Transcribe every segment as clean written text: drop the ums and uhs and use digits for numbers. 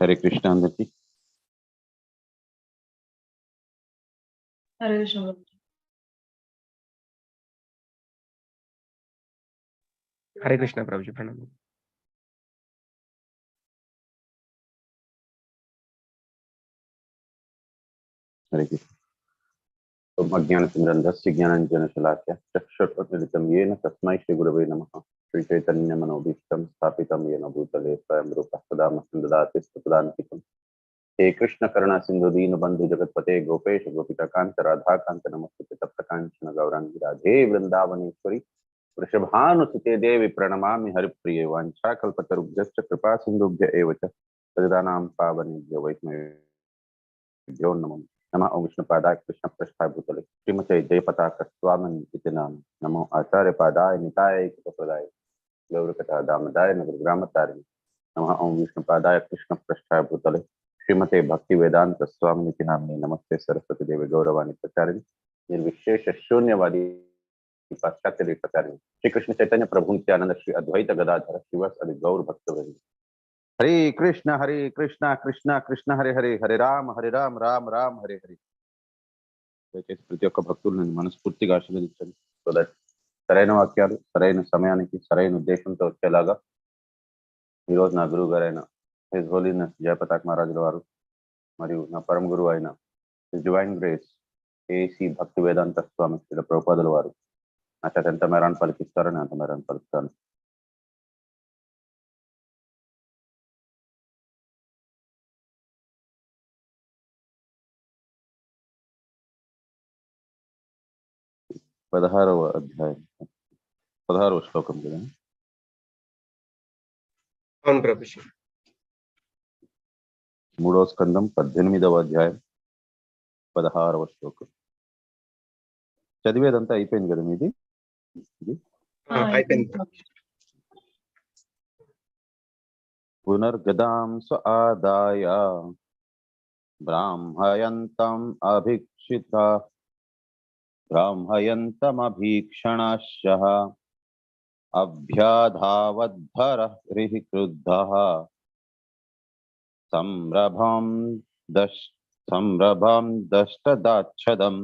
హరే కృష్ణ అందరికి. హరే కృష్ణ. హరే కృష్ణ ప్రభుజీ, ప్రణామం. హరే కృష్ణ. బ్రహ్మజ్ఞానతిమిరంధస్య జ్ఞానాంజనశలాఖ్య చక్షురున్మిలితం యేన తస్మై శ్రీ గురవే నమః. శ్రీ చైతన్యమనోభీష్టం స్థాపితం యేన భూతలే స్వయం రూపః సదా మహ్యం దదాతి స్తదాన్తికం. హే కృష్ణ కరుణా సింధు దీనబంధు జగత్పతే గోపేశ గోపికాంత రాధాకాంత నమస్తుతే తప్తకాంచన గౌరాంగి రాధే వృందావనేశ్వరి వృషభానుసుతే దేవి ప్రణమామి హరిప్రియే. వాంఛాకల్పతరుభ్యశ్చ కృపా సింధుభ్య ఏవ చ పతితానాం పావనేభ్యో వైష్ణవేభ్యో నమః. नमः ओम विष्णुपादाय कृष्णपृष्ठाय भूतले श्रीमते जयपताक स्वामिनि इति नाम नमो आचार्यपादाय निताय कृपप्रदाय गौरकथा दामदाय नगरग्रामतारिणे नमः ओम विष्णुपादाय कृष्णपृष्ठाय भूतले श्रीमते भक्तिवेदांत स्वामिनि इति नाम्ने नमस्ते सरस्वती देवी गौरवाणी प्रचारिणे निर्विशेष शून्यवादी पाश्चात्य प्रचारिणे श्री कृष्ण चैतन्य प्रभु नित्यानंद श्री अद्वैत गदाधर शिवस आदि गौर भक्तवृंद. हरे कृष्ण कृष्ण कृष्ण हरे हरे, हरे राम राम राम हरे हरे. దయచేసి ప్రతి ఒక్క భక్తులు నేను మనస్ఫూర్తిగా ఆశీర్వదించండి. సో దట్ సరైన వాక్యాలు సరైన సమయానికి సరైన ఉద్దేశంతో వచ్చేలాగా ఈరోజు నా గురువు గారైన హిజ్ హోలీనెస్ జయపతాక్ మహారాజుల వారు మరియు నా పరమ గురువు అయిన హిజ్ డివైన్ గ్రేస్ ఏసీ భక్తి వేదాంత స్వామి శ్రీ ప్రభుపాదుల వారు నా చేత ఎంత మేరాన్ని పలికిస్తారని అంత మేరాన్ని పలుకుతాను. పదహారవ అధ్యాయం 16వ శ్లోకం కదా. అవును ప్రభుజీ. 3వ స్కందం 18వ అధ్యాయం 16వ శ్లోకం. చదివేదంతా అయిపోయింది కదా మీది? అయిపోయింది. పునర్గదాం స్వ ఆదాయ బ్రాహ్మయంతం అభిక్షిత బ్రాహ్మయంతమభీక్షణాశః అభ్యాధావద్ధరః క్రుద్ధః సంరభం దష్టదాచ్ఛదం.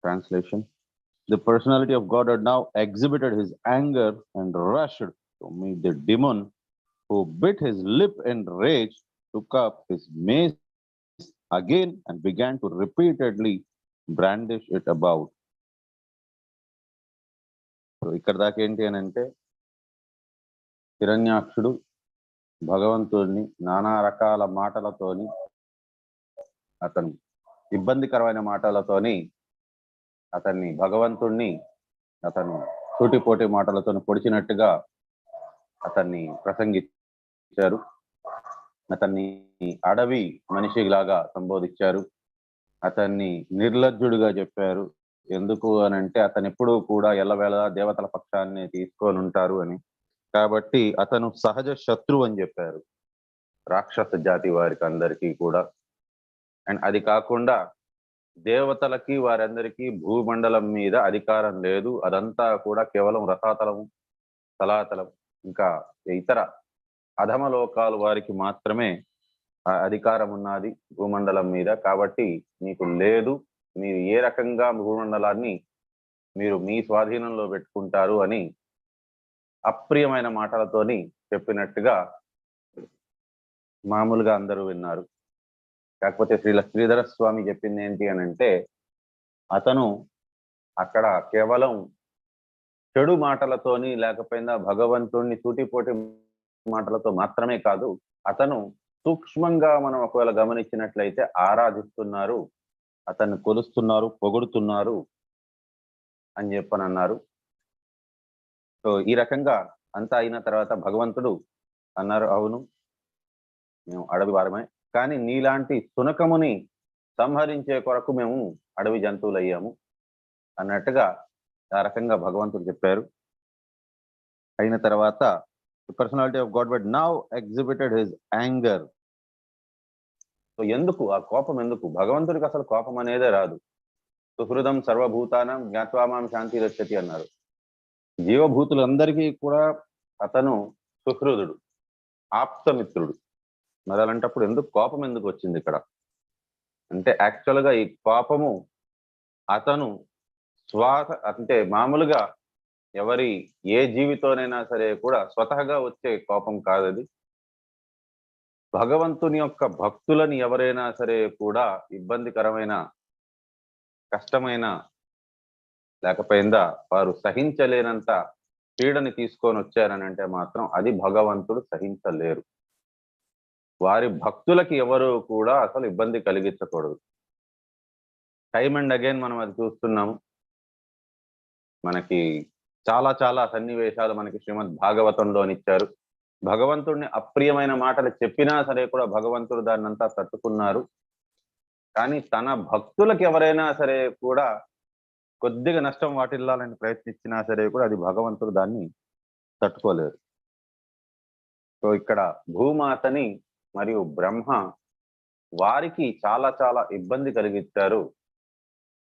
Translation: The personality of God had now exhibited his anger and rushed to meet the demon who bit his lip in rage, took up his mace again and began to repeatedly brandish it about. So ఇక్కడ దాకా ఏంటి అని అంటే, హిరణ్యాక్షుడు భగవంతుడిని నానా రకాల మాటలతోని, అతను ఇబ్బందికరమైన మాటలతోని భగవంతుణ్ణి అతను సూటిపోటి మాటలతో పొడిచినట్టుగా అతన్ని ప్రసంగించారు. అతన్ని అడవి మనిషిలాగా సంబోధించారు. అతన్ని నిర్లజ్జుడిగా చెప్పారు. ఎందుకు అని అంటే అతను ఎప్పుడూ కూడా ఎల్లవేళ దేవతల పక్షాన్ని తీసుకొని ఉంటారు అని. కాబట్టి అతను సహజ శత్రువు అని చెప్పారు రాక్షస జాతి వారికి అందరికీ కూడా. అండ్ అది కాకుండా దేవతలకి వారందరికీ భూమండలం మీద అధికారం లేదు. అదంతా కూడా కేవలం రసాతలం, తలాతలం, ఇంకా ఇతర అధమ లోకాలు వారికి మాత్రమే అధికారం ఉన్నది భూమండలం మీద. కాబట్టి మీకు లేదు, మీరు ఏ రకంగా భూమండలాన్ని మీరు మీ స్వాధీనంలో పెట్టుకుంటారు అని అప్రియమైన మాటలతోని చెప్పినట్టుగా మామూలుగా అందరూ విన్నారు. కాకపోతే శ్రీధర స్వామి చెప్పింది ఏంటి అని అంటే, అతను అక్కడ కేవలం చెడు మాటలతోని లేకపోయినా భగవంతుణ్ణి సూటిపోటి మాటలతో మాత్రమే కాదు, అతను సూక్ష్మంగా మనం ఒకవేళ గమనించినట్లయితే ఆరాధిస్తున్నారు, అతన్ని కొలుస్తున్నారు, పొగుడుతున్నారు అని చెప్పనన్నారు. సో ఈ రకంగా అంతా అయిన తర్వాత భగవంతుడు అన్నారు, అవును మేము అడవి వారమే, కానీ నీలాంటి సునకముని సంహరించే కొరకు మేము అడవి జంతువులు అయ్యాము అన్నట్టుగా ఆ రకంగా భగవంతుడు చెప్పారు. అయిన తర్వాత personality of God but now exhibited his anger. So ఎందుకు ఆ కోపం? ఎందుకు? భగవంతుడికి అసలు కోపం అనేదే రాదు. సుహృదం సర్వభూతానం జ్ఞాత్వామాం శాంతి రచ్చతి అన్నారు. జీవభూతులందరికీ కూడా అతను సుహృదుడు. ఆప్తమిత్రుడు. మరి అలాంటప్పుడు ఎందుకు కోపం ఎందుకు వచ్చింది ఇక్కడ అంటే, యాక్చువల్గా ఈ కోపము అతను అంటే మామూలుగా ఎవరి ఏ జీవితోనైనా సరే కూడా స్వతహగా వచ్చే కోపం కాదది. భగవంతుని యొక్క భక్తులని ఎవరైనా సరే కూడా ఇబ్బందికరమైన, కష్టమైన లేకపోయిందా వారు సహించలేనంత పీడని తీసుకొని వచ్చారని అంటే మాత్రం అది భగవంతుడు సహించలేరు. వారి భక్తులకి ఎవరు కూడా అసలు ఇబ్బంది కలిగించకూడదు. టైమ్ అండ్ అగైన్ మనం అది చూస్తున్నాము. మనకి చాలా చాలా సన్నివేశాలు మనకి శ్రీమద్ భాగవతంలోనిచ్చారు. భగవంతుడిని అప్రియమైన మాటలు చెప్పినా సరే కూడా భగవంతుడు దాన్నంతా తట్టుకున్నారు. కానీ తన భక్తులకు ఎవరైనా సరే కూడా కొద్దిగా నష్టం వాటిల్లాలని ప్రయత్నించినా సరే కూడా అది భగవంతుడు దాన్ని తట్టుకోలేరు. సో ఇక్కడ భూమాతని మరియు బ్రహ్మ వారికి చాలా చాలా ఇబ్బంది కలిగించారు.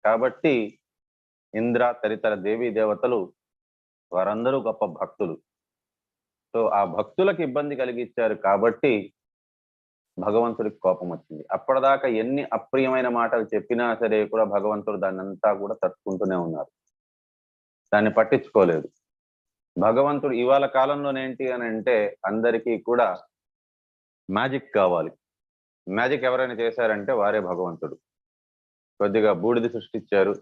కాబట్టి ఇంద్ర తదితర దేవీ దేవతలు వారందరూ గొప్ప భక్తులు. సో ఆ భక్తులకు ఇబ్బంది కలిగించారు కాబట్టి భగవంతుడికి కోపం వచ్చింది. అప్పటిదాకా ఎన్ని అప్రియమైన మాటలు చెప్పినా సరే కూడా భగవంతుడు దాన్నంతా కూడా తట్టుకుంటూనే ఉన్నారు. దాన్ని పట్టించుకోలేదు. భగవంతుడు ఇవాళ కాలంలోనేంటి అని అంటే అందరికీ కూడా మ్యాజిక్ కావాలి. మ్యాజిక్ ఎవరైనా చేశారంటే వారే భగవంతుడు. కొద్దిగా బూడిది సృష్టించారు,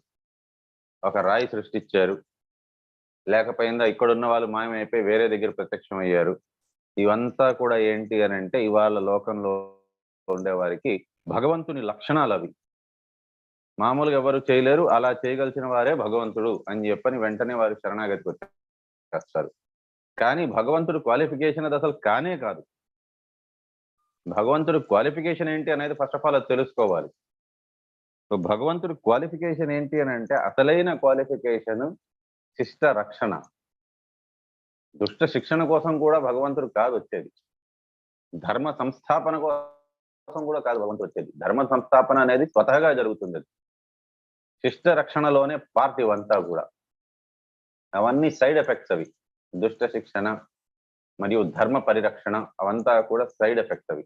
ఒక రాయి సృష్టించారు, లేకపోయిందా ఇక్కడున్న వాళ్ళు మాయమైపోయి వేరే దగ్గర ప్రత్యక్షం అయ్యారు. ఇవంతా కూడా ఏంటి అని అంటే ఇవాళ లోకంలో ఉండేవారికి భగవంతుని లక్షణాలు అవి. మామూలుగా ఎవరు చేయలేరు, అలా చేయగలిసిన వారే భగవంతుడు అని చెప్పని వెంటనే వారు శరణాగతికి వచ్చేస్తారు. కానీ భగవంతుడు క్వాలిఫికేషన్ అది అసలు కానే కాదు. భగవంతుడు క్వాలిఫికేషన్ ఏంటి అనేది ఫస్ట్ ఆఫ్ ఆల్ అది తెలుసుకోవాలి. భగవంతుడి క్వాలిఫికేషన్ ఏంటి అని అంటే అసలైన క్వాలిఫికేషన్ శిష్ట రక్షణ. దుష్ట శిక్షణ కోసం కూడా భగవంతుడు కాదు వచ్చేది. ధర్మ సంస్థాపన కోసం కూడా కాదు భగవంతుడు వచ్చేది. ధర్మ సంస్థాపన అనేది స్వతహాగా జరుగుతుంది. శిష్ట రక్షణలోనే పార్ట్ ఇవంతా కూడా. అవన్నీ సైడ్ ఎఫెక్ట్స్ అవి. దుష్ట శిక్షణ మరియు ధర్మ పరిరక్షణ అవంతా కూడా సైడ్ ఎఫెక్ట్స్ అవి.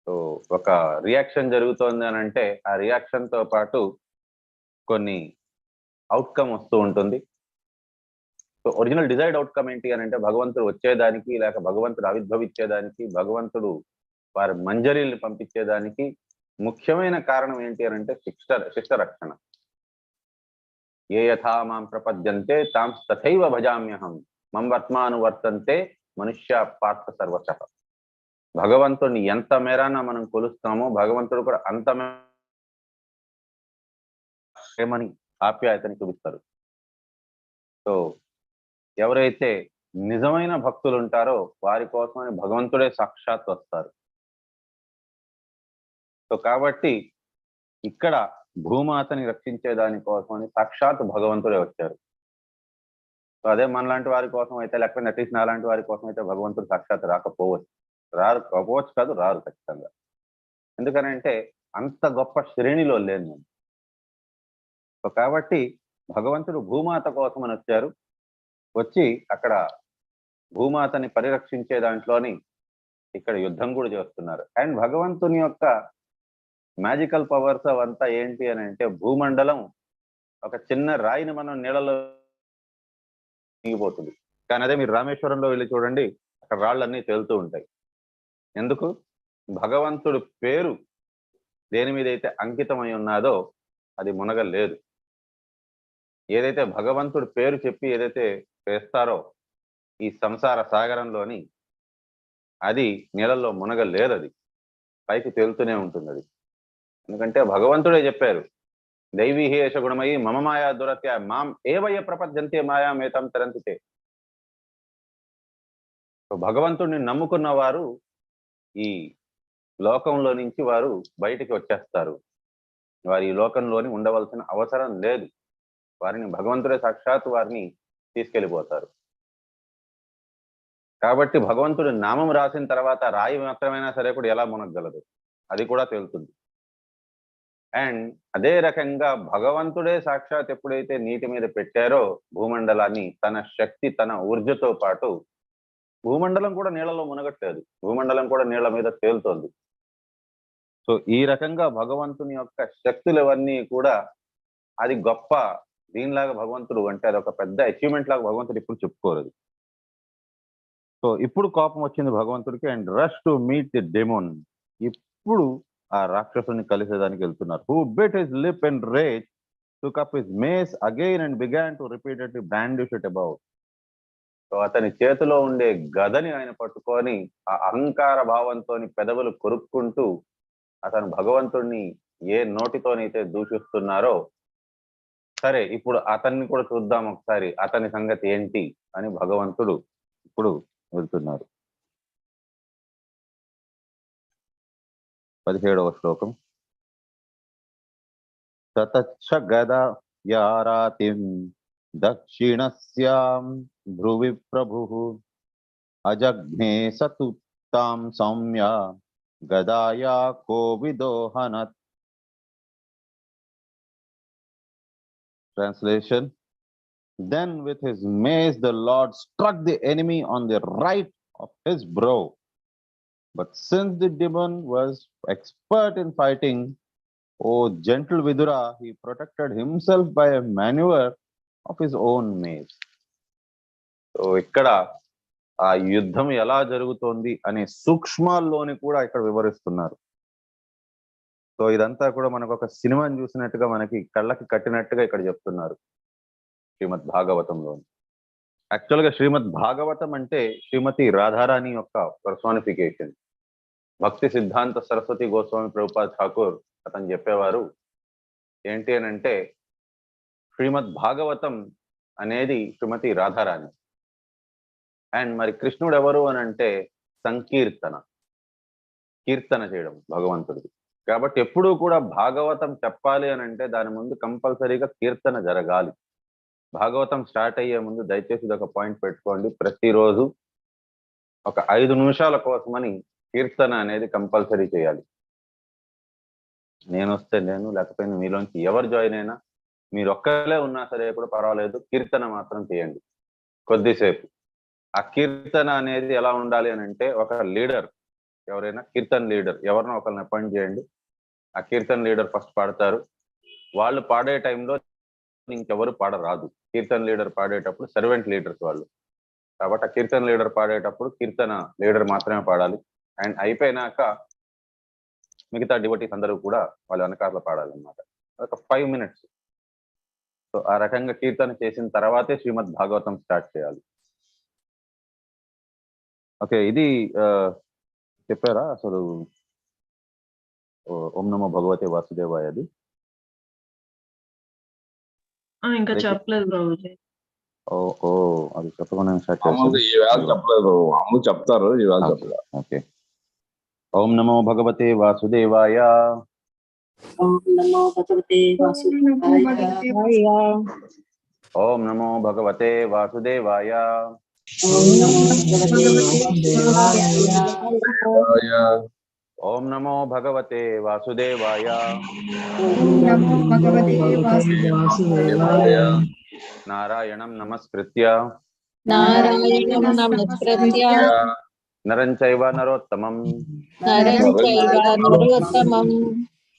సో ఒక రియాక్షన్ జరుగుతోంది అని అంటే ఆ రియాక్షన్ తో పాటు కొన్ని అవుట్కమ్ వస్తూ ఉంటుంది. సో ఒరిజినల్ డిజైర్డ్ అవుట్కమ్ ఏంటి అని అంటే భగవంతుడు వచ్చేదానికి, లేక భగవంతుడు ఆవిర్భవించేదానికి, భగవంతుడు వారి మంజరీల్ని పంపించేదానికి ముఖ్యమైన కారణం ఏంటి అని అంటే శిష్ట రక్షణ. ఏ యథా మాం ప్రపద్యంతే తాం తథైవ భజామ్యహం మం వర్త్మానువర్తంతే మనుష్య పార్థ సర్వశః. భగవంతుడిని ఎంత మేరాన మనం కొలుస్తామో భగవంతుడు కూడా అంత ప్రేమని, ఆప్యాయతని చూపిస్తారు. సో ఎవరైతే నిజమైన భక్తులు ఉంటారో వారి కోసమని భగవంతుడే సాక్షాత్ వస్తారు. సో కాబట్టి ఇక్కడ భూమాతని రక్షించే దానికోసమని సాక్షాత్ భగవంతుడే వచ్చారు. సో అదే మనలాంటి వారి కోసం అయితే, లేకపోతే అట్లీస్ట్ నాలాంటి వారి కోసం అయితే భగవంతుడు సాక్షాత్ రాకపోవచ్చు. రారు ఖచ్చితంగా. ఎందుకనంటే అంత గొప్ప శ్రేణిలో లేను నేను. సో కాబట్టి భగవంతుడు భూమాత కోసమని వచ్చారు. వచ్చి అక్కడ భూమాతని పరిరక్షించే దాంట్లోని ఇక్కడ యుద్ధం కూడా చేస్తున్నారు. అండ్ భగవంతుని యొక్క మ్యాజికల్ పవర్స్ అవంతా ఏంటి అని అంటే భూమండలం ఒక చిన్న రాయిని మనం నీళ్ళలో దిగిపోతుంది. కానీ అదే మీరు రామేశ్వరంలో వెళ్ళి చూడండి, అక్కడ రాళ్ళన్నీ తేలుతూ ఉంటాయి. ఎందుకు? భగవంతుడు పేరు దేని మీద అయితే అంకితమై ఉన్నదో అది మునగలేదు. ఏదైతే భగవంతుడు పేరు చెప్పి ఏదైతే వేస్తారో ఈ సంసార సాగరంలోని అది నీళ్ళల్లో మునగలేదు. అది పైకి తేలుతూనే ఉంటుంది. అది ఎందుకంటే భగవంతుడే చెప్పారు, దైవీహేష గుణమయి మమ మాయా దురత్య మాం ఏవయ్య ప్రపద్యంతే మాయామేతం తరంతితే. భగవంతుడిని నమ్ముకున్న వారు ఈ లోకంలో నుంచి వారు బయటికి వచ్చేస్తారు. వారి ఈ లోకంలోని ఉండవలసిన అవసరం లేదు. వారిని భగవంతుడే సాక్షాత్ వారిని తీసుకెళ్ళిపోతారు. కాబట్టి భగవంతుడి నామం రాసిన తర్వాత రాయి మాత్రమైనా సరే కూడా ఎలా మునగలదు, అది కూడా తేలుతుంది. అండ్ అదే రకంగా భగవంతుడే సాక్షాత్ ఎప్పుడైతే నీటి మీద పెట్టారో భూమండలాన్ని తన శక్తి, తన ఊర్జతో పాటు భూమండలం కూడా నీళ్ళలో మునగట్లేదు, భూమండలం కూడా నీళ్ళ మీద తేలుతోంది. సో ఈ రకంగా భగవంతుని యొక్క శక్తులు అవన్నీ కూడా అది గొప్ప దీనిలాగా భగవంతుడు అంటే అది ఒక పెద్ద అచీవ్మెంట్ లాగా భగవంతుడు ఇప్పుడు చెప్పుకోలేదు. సో ఇప్పుడు కోపం వచ్చింది భగవంతుడికి and rush to meet the demon. ఇప్పుడు ఆ రాక్షసుని కలిసేదానికి వెళ్తున్నారు. Who bit his lip and rage took up his mace again and began to repeatedly brandish it about. So అతని చేతిలో ఉండే గదని ఆయన పట్టుకొని ఆ అహంకార భావంతో పెదవులు కొరుక్కుంటూ అతను భగవంతుడిని ఏ నోటితోనైతే దూషిస్తున్నారో, సరే ఇప్పుడు అతన్ని కూడా చూద్దాం ఒకసారి, అతని సంగతి ఏంటి అని భగవంతుడు ఇప్పుడు వెళ్తున్నారు. 17వ శ్లోకం. తతచ్చ గదా యారాతిం దక్షిణస్యాం ధ్రువి ప్రభుః అజఘ్నే సతు తాం Soumya గదాయా కోవిదోహనత్. Translation. Then with his mace the Lord struck the enemy on the right of his brow. But since the demon was expert in fighting, O gentle Vidura, he protected himself by a maneuver of his own mace. So ఇక్కడ ఆ యుద్ధం ఎలా జరుగుతోంది అనే సూక్ష్మాల్లోని కూడా ఇక్కడ వివరిస్తున్నారు. So ఇదంతా కూడా మనకు ఒక సినిమాని చూసినట్టుగా మనకి కళ్ళకి కట్టినట్టుగా ఇక్కడ చెప్తున్నారు శ్రీమద్ భాగవతంలో. యాక్చువల్గా శ్రీమద్ భాగవతం అంటే శ్రీమతి రాధారాణి యొక్క పర్సానిఫికేషన్. భక్తి సిద్ధాంత సరస్వతి గోస్వామి ప్రభుపాద్ ఠాకూర్ అతను చెప్పేవారు ఏంటి అని అంటే, శ్రీమద్ భాగవతం అనేది శ్రీమతి రాధారాణి. అండ్ మరి కృష్ణుడు ఎవరు అని అంటే సంకీర్తన, కీర్తన చేయడం భగవంతుడికి. కాబట్టి ఎప్పుడూ కూడా భాగవతం చెప్పాలి అని అంటే దాని ముందు కంపల్సరీగా కీర్తన జరగాలి. భాగవతం స్టార్ట్ అయ్యే ముందు దయచేసి ఇది ఒక పాయింట్ పెట్టుకోండి, ప్రతిరోజు ఒక 5 నిమిషాల కోసమని కీర్తన అనేది కంపల్సరీ చేయాలి. నేను వస్తే నేను, లేకపోతే మీలోంచి ఎవరు జాయిన్ అయినా, మీరు ఒక్కలే ఉన్నా సరే కూడా పర్వాలేదు, కీర్తన మాత్రం చేయండి కొద్దిసేపు. ఆ కీర్తన అనేది ఎలా ఉండాలి అని అంటే, ఒక లీడర్, ఎవరైనా కీర్తన లీడర్ ఎవరినో ఒకరిని అపాయింట్ చేయండి. ఆ కీర్తన లీడర్ ఫస్ట్ పాడతారు. వాళ్ళు పాడే టైంలో ఇంకెవరు పాడరాదు. కీర్తన లీడర్ పాడేటప్పుడు సర్వెంట్ లీడర్స్ వాళ్ళు, కాబట్టి ఆ కీర్తన లీడర్ పాడేటప్పుడు కీర్తన లీడర్ మాత్రమే పాడాలి. అండ్ అయిపోయినాక మిగతా డివోటీస్ అందరూ కూడా వాళ్ళ వెనకాల పాడాలన్నమాట. ఒక 5 minutes. సో ఆ రకంగా కీర్తన చేసిన తర్వాతే శ్రీమద్ భాగవతం స్టార్ట్ చేయాలి. ఓకే, ఇది చెప్పారా అసలు ఓం నమో భగవతే వాసుదేవాయ? అది ఇంకా చెప్పలేదు ప్రభుజీ. ఓ అది చెప్పకుండా స్టార్ట్ చెప్పలేదు, అమ్ము చెప్తారు ఇవాళ చెప్పలేదు. ఓకే. ఓం నమో భగవతే వాసుదేవాయ. ఓం నమో భగవతే వాసుదేవాయ. ఓం నమో భగవతే వాసుదేవాయ. ఓం నమో భగవతే వాసుదేవాయ. ఓం నమో భగవతే వాసుదేవాయ. ఓం నమో భగవతే వాసుదేవాయ. నారాయణం నమస్కృత్య నరం చైవ నరోత్తమం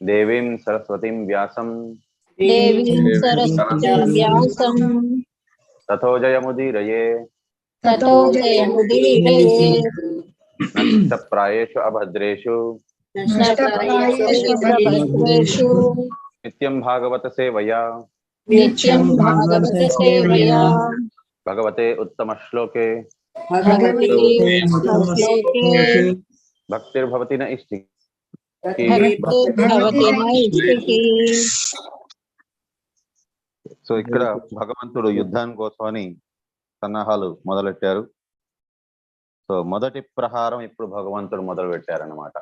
దేవీం సరస్వతీం వ్యాసం తతో జయముదీరయే నష్టప్రాయేషు అభద్రేషు నిత్యం భాగవత సేవయా భగవతే ఉత్తమ శ్లోకే భక్తిర్భవతి న ఇష్టికి. సో ఇక్కడ భగవంతుడు యుద్ధం కోసమని సన్నాహాలు మొదలెట్టారు. సో మొదటి ప్రహారం ఇప్పుడు భగవంతుడు మొదలు పెట్టారనమాట.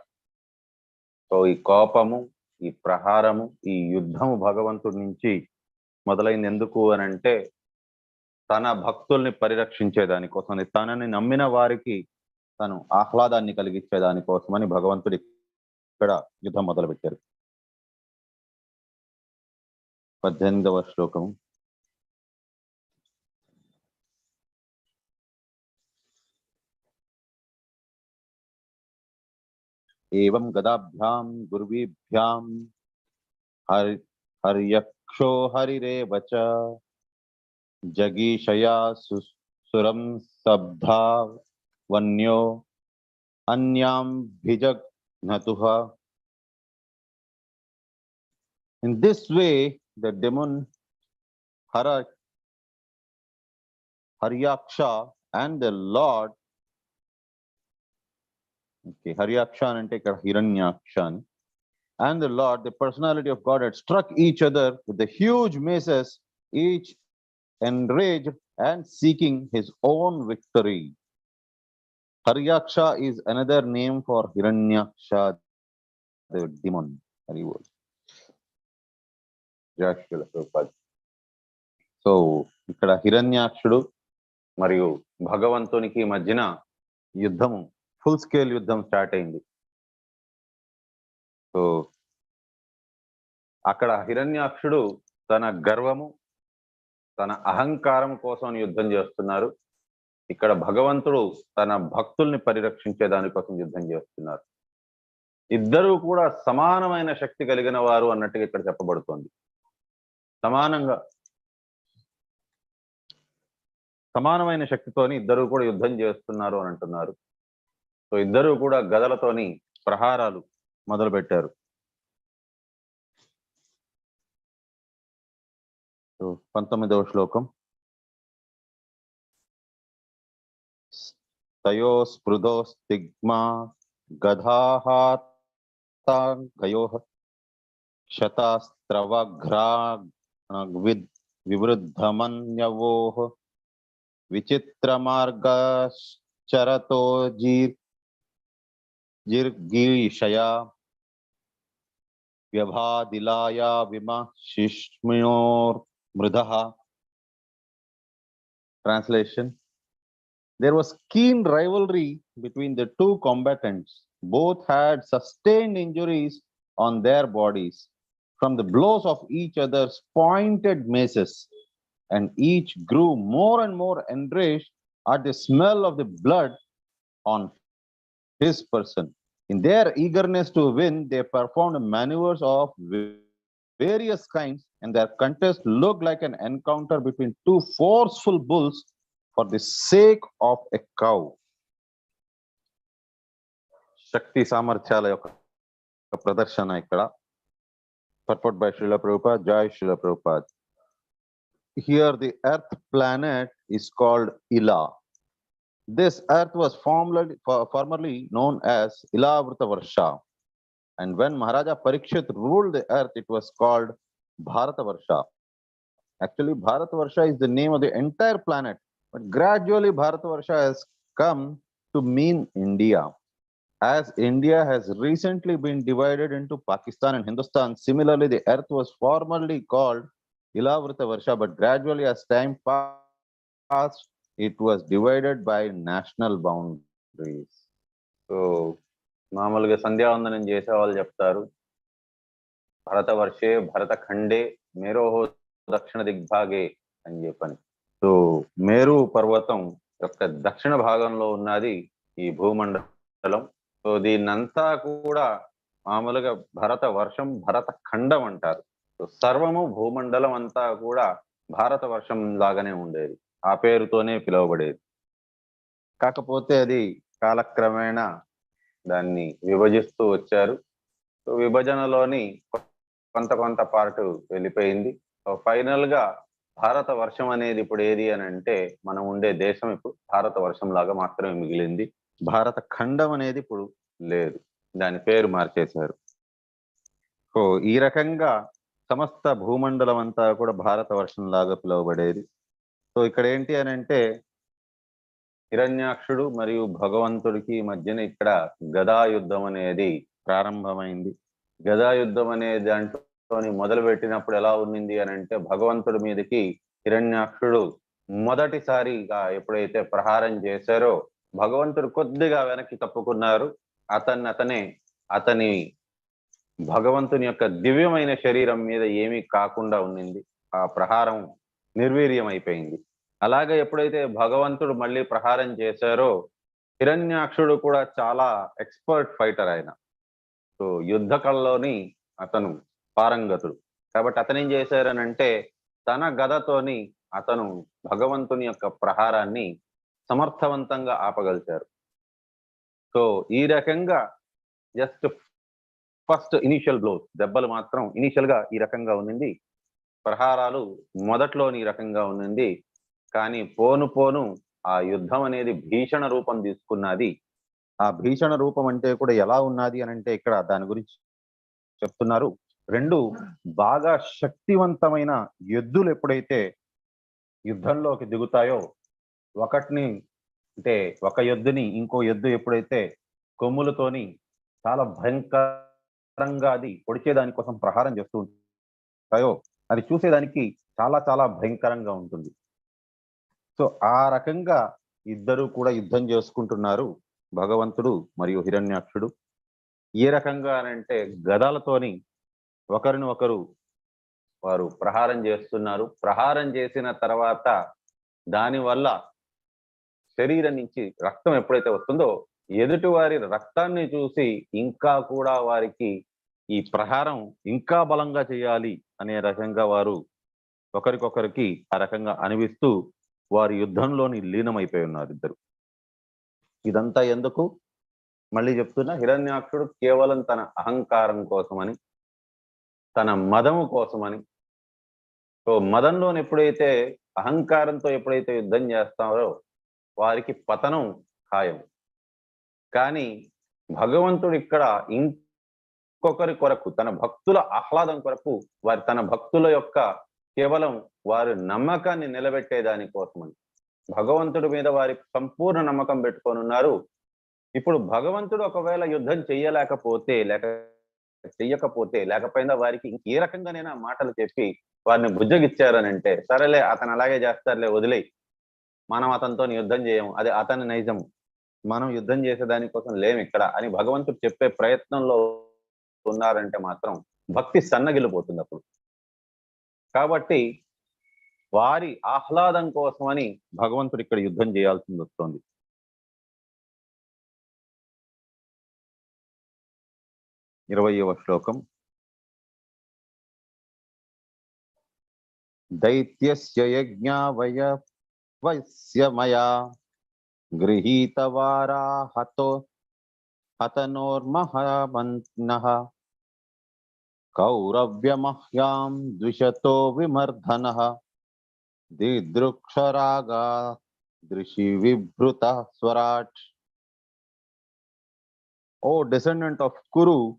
సో ఈ కోపము, ఈ ప్రహారము, ఈ యుద్ధము భగవంతుడి నుంచి మొదలైంది. ఎందుకు అని అంటే తన భక్తుల్ని పరిరక్షించేదానికోసం, తనని నమ్మిన వారికి తను ఆహ్లాదాన్ని కలిగించేదానికోసమని భగవంతుడి ఇక్కడ యుద్ధం మొదలు పెట్టారు. 18వ శ్లోకం. एवं गदाभ्यां गुर्वीभ्यां हर्यक्षो हरिरेव च जगीषया सुरं सब्धा वन्यो अन्यां भिजघ्नतुः. In this way, the demon Haryaksha and the Lord, okay, Haryaksha ante ikkada Hiranyaksha, and the Lord, the personality of God, had struck each other with the huge maces, each enraged and seeking his own victory. Haryaksha is another name for Hiranyaksha, the demon. So ఇక్కడ హిరణ్యాక్షుడు మరియు భగవంతునికి మధ్యన యుద్ధము, full scale యుద్ధం start అయింది. So అక్కడ హిరణ్యాక్షుడు తన గర్వము, తన అహంకారం కోసం యుద్ధం చేస్తున్నారు. ఇక్కడ భగవంతుడు తన భక్తుల్ని పరిరక్షించే దానికోసం యుద్ధం చేస్తున్నారు. ఇద్దరూ కూడా సమానమైన శక్తి కలిగిన వారు అన్నట్టుగా ఇక్కడ చెప్పబడుతోంది. సమానమైన శక్తితోని ఇద్దరు కూడా యుద్ధం చేస్తున్నారు అని అంటున్నారు. సో ఇద్దరు కూడా గదలతోని ప్రహారాలు మొదలు పెట్టారు. 19వ శ్లోకం. తయో స్పృదో స్తిగ్మా గధాహాతాంగయోః క్షతాస్త్రవఘ్రాగ్ వివృద్ధమన్యవోః విచిత్రమార్గశ్చరతో జిర్గీషయా వ్యభాదిలాయా విమశిష్మ్యోర్మృధః. Translation: There was keen rivalry between the two combatants. Both had sustained injuries on their bodies from the blows of each other's pointed maces, and each grew more and more enraged at the smell of the blood on his person. In their eagerness to win, they performed maneuvers of various kinds, and their contest looked like an encounter between two forceful bulls for the sake of a cow. శక్తి సామర్థ్యాల యొక్క ప్రదర్శన ఇక్కడ. Purport by Srila Prabhupada, Jai Srila Prabhupada. Here the earth planet is called Ila. This earth was formerly known as Ilavrita Varsha, and when Maharaja Parikshit ruled the earth, it was called Bharata Varsha. Actually, Bharata Varsha is the name of the entire planet, but gradually Bharata Varsha has come to mean India. As India has recently been divided into Pakistan and Hindustan, similarly the earth was formerly called Ilavrita Varsha, but gradually as time passed, it was divided by national boundaries. So మామూలుగా సంధ్యావందనం చేసే వాళ్ళు చెప్తారు, భరతవర్షే భరతఖండే మేరోహో దక్షిణ దిగ్భాగే అని చెప్పని. So మేరు పర్వతం యొక్క దక్షిణ భాగంలో ఉన్నది ఈ భూమండలం. సో దీన్నంతా కూడా మామూలుగా భరత వర్షం, భరత ఖండం అంటారు. సో సర్వము భూమండలం అంతా కూడా భారత వర్షం లాగానే ఉండేది, ఆ పేరుతోనే పిలువబడేది. కాకపోతే అది కాలక్రమేణా దాన్ని విభజిస్తూ వచ్చారు. సో విభజనలోని కొంత పార్ట్ వెళ్ళిపోయింది. సో ఫైనల్ గా భారత వర్షం అనేది ఇప్పుడు ఏది అని అంటే, మనం ఉండే దేశం ఇప్పుడు భారత వర్షం లాగా మాత్రమే మిగిలింది. భారత ఖండం అనేది ఇప్పుడు లేదు, దాని పేరు మార్చేశారు. సో ఈ రకంగా సమస్త భూమండలం అంతా కూడా భారత వర్షం లాగా పిలువబడేది. సో ఇక్కడ ఏంటి అని అంటే, హిరణ్యాక్షుడు మరియు భగవంతుడికి మధ్యన ఇక్కడ గదాయుద్ధం అనేది ప్రారంభమైంది. గదాయుద్ధం అనే దాంట్లోని మొదలు పెట్టినప్పుడు ఎలా ఉన్నింది అని అంటే, భగవంతుడి మీదకి హిరణ్యాక్షుడు మొదటిసారిగా ఎప్పుడైతే ప్రహారం చేశారో, భగవంతుడు కొద్దిగా వెనక్కి తప్పుకున్నారు. అతని భగవంతుని యొక్క దివ్యమైన శరీరం మీద ఏమీ కాకుండా ఉన్నింది. ఆ ప్రహారం నిర్వీర్యం అయిపోయింది. అలాగే ఎప్పుడైతే భగవంతుడు మళ్ళీ ప్రహారం చేశారో, హిరణ్యాక్షుడు కూడా చాలా ఎక్స్పర్ట్ ఫైటర్. ఆయన సో యుద్ధ కళలోని అతను పారంగతుడు. కాబట్టి అతను ఏం చేశారనంటే తన గదతోని అతను భగవంతుని యొక్క ప్రహారాన్ని సమర్థవంతంగా ఆపగలిచారు. సో ఈ రకంగా జస్ట్ ఫస్ట్ ఇనిషియల్ బ్లోస్, దెబ్బలు మాత్రం ఇనిషియల్ గా ఈ రకంగా ఉన్నింది, ప్రహారాలు మొదట్లోని ఈ రకంగా ఉన్నింది. కానీ పోను పోను ఆ యుద్ధం అనేది భీషణ రూపం తీసుకున్నది. ఆ భీషణ రూపం అంటే కూడా ఎలా ఉన్నది అని అంటే ఇక్కడ దాని గురించి చెప్తున్నారు. రెండు బాగా శక్తివంతమైన ఎద్దులు ఎప్పుడైతే యుద్ధంలోకి దిగుతాయో, ఒకటిని అంటే ఒక ఎద్దుని ఇంకో ఎద్దు ఎప్పుడైతే కొమ్ములతోని చాలా భయంకరంగా అది పొడిచేదాని కోసం ప్రహారం చేస్తూ ఉంటాయో, అది చూసేదానికి చాలా చాలా భయంకరంగా ఉంటుంది. సో ఆ రకంగా ఇద్దరు కూడా యుద్ధం చేసుకుంటున్నారు, భగవంతుడు మరియు హిరణ్యాక్షుడు. ఏ రకంగా అంటే గదాలతోని ఒకరిని ఒకరు వారు ప్రహారం చేస్తున్నారు. ప్రహారం చేసిన తర్వాత దానివల్ల శరీరం నుంచి రక్తం ఎప్పుడైతే వస్తుందో, ఎదుటి వారి రక్తాన్ని చూసి ఇంకా కూడా వారికి ఈ ప్రహారం ఇంకా బలంగా చేయాలి అనే రకంగా వారు ఒకరికొకరికి ఆ రకంగా అనిపిస్తూ వారి యుద్ధంలోని లీనమైపోయి ఉన్నారు ఇద్దరు. ఇదంతా ఎందుకు? మళ్ళీ చెప్తున్నా, హిరణ్యాక్షుడు కేవలం తన అహంకారం కోసమని, తన మదము కోసమని. సో మదంలోని ఎప్పుడైతే అహంకారంతో ఎప్పుడైతే యుద్ధం చేస్తారో వారికి పతనం ఖాయం. కానీ భగవంతుడు ఇక్కడ ఇంకొకరి కొరకు, తన భక్తుల ఆహ్లాదం కొరకు, తన భక్తుల యొక్క కేవలం వారి నమ్మకాన్ని నిలబెట్టేదాని కోసమని భగవంతుడి మీద వారి సంపూర్ణ నమ్మకం పెట్టుకొని ఉన్నారు. ఇప్పుడు భగవంతుడు ఒకవేళ యుద్ధం చెయ్యలేకపోతే లేకపోయినా వారికి ఇంకే రకంగానైనా మాటలు చెప్పి వారిని బుజ్జగిచ్చారనంటే, సరేలే అతను అలాగే చేస్తారులే, వదిలేయి, మనం అతనితో యుద్ధం చేయము, అది అతని నైజము, మనం యుద్ధం చేసేదానికోసం లేము ఇక్కడ అని భగవంతుడు చెప్పే ప్రయత్నంలో ఉన్నారంటే మాత్రం భక్తి సన్నగిలిపోతుంది అప్పుడు. కాబట్టి వారి ఆహ్లాదం కోసమని భగవంతుడు ఇక్కడ యుద్ధం చేయాల్సింది వస్తుంది. ఇరవయవ శ్లోకం. దైత్యస్య యజ్ఞావయవస్య మయా గృహీతవారా హతనోర్మహమన్నః కౌరవ్యమహ్యాం ద్విషతో విమర్ధనః దిదృక్షరాగా దృశి విభృత స్వరాట్. O descendant of Kuru,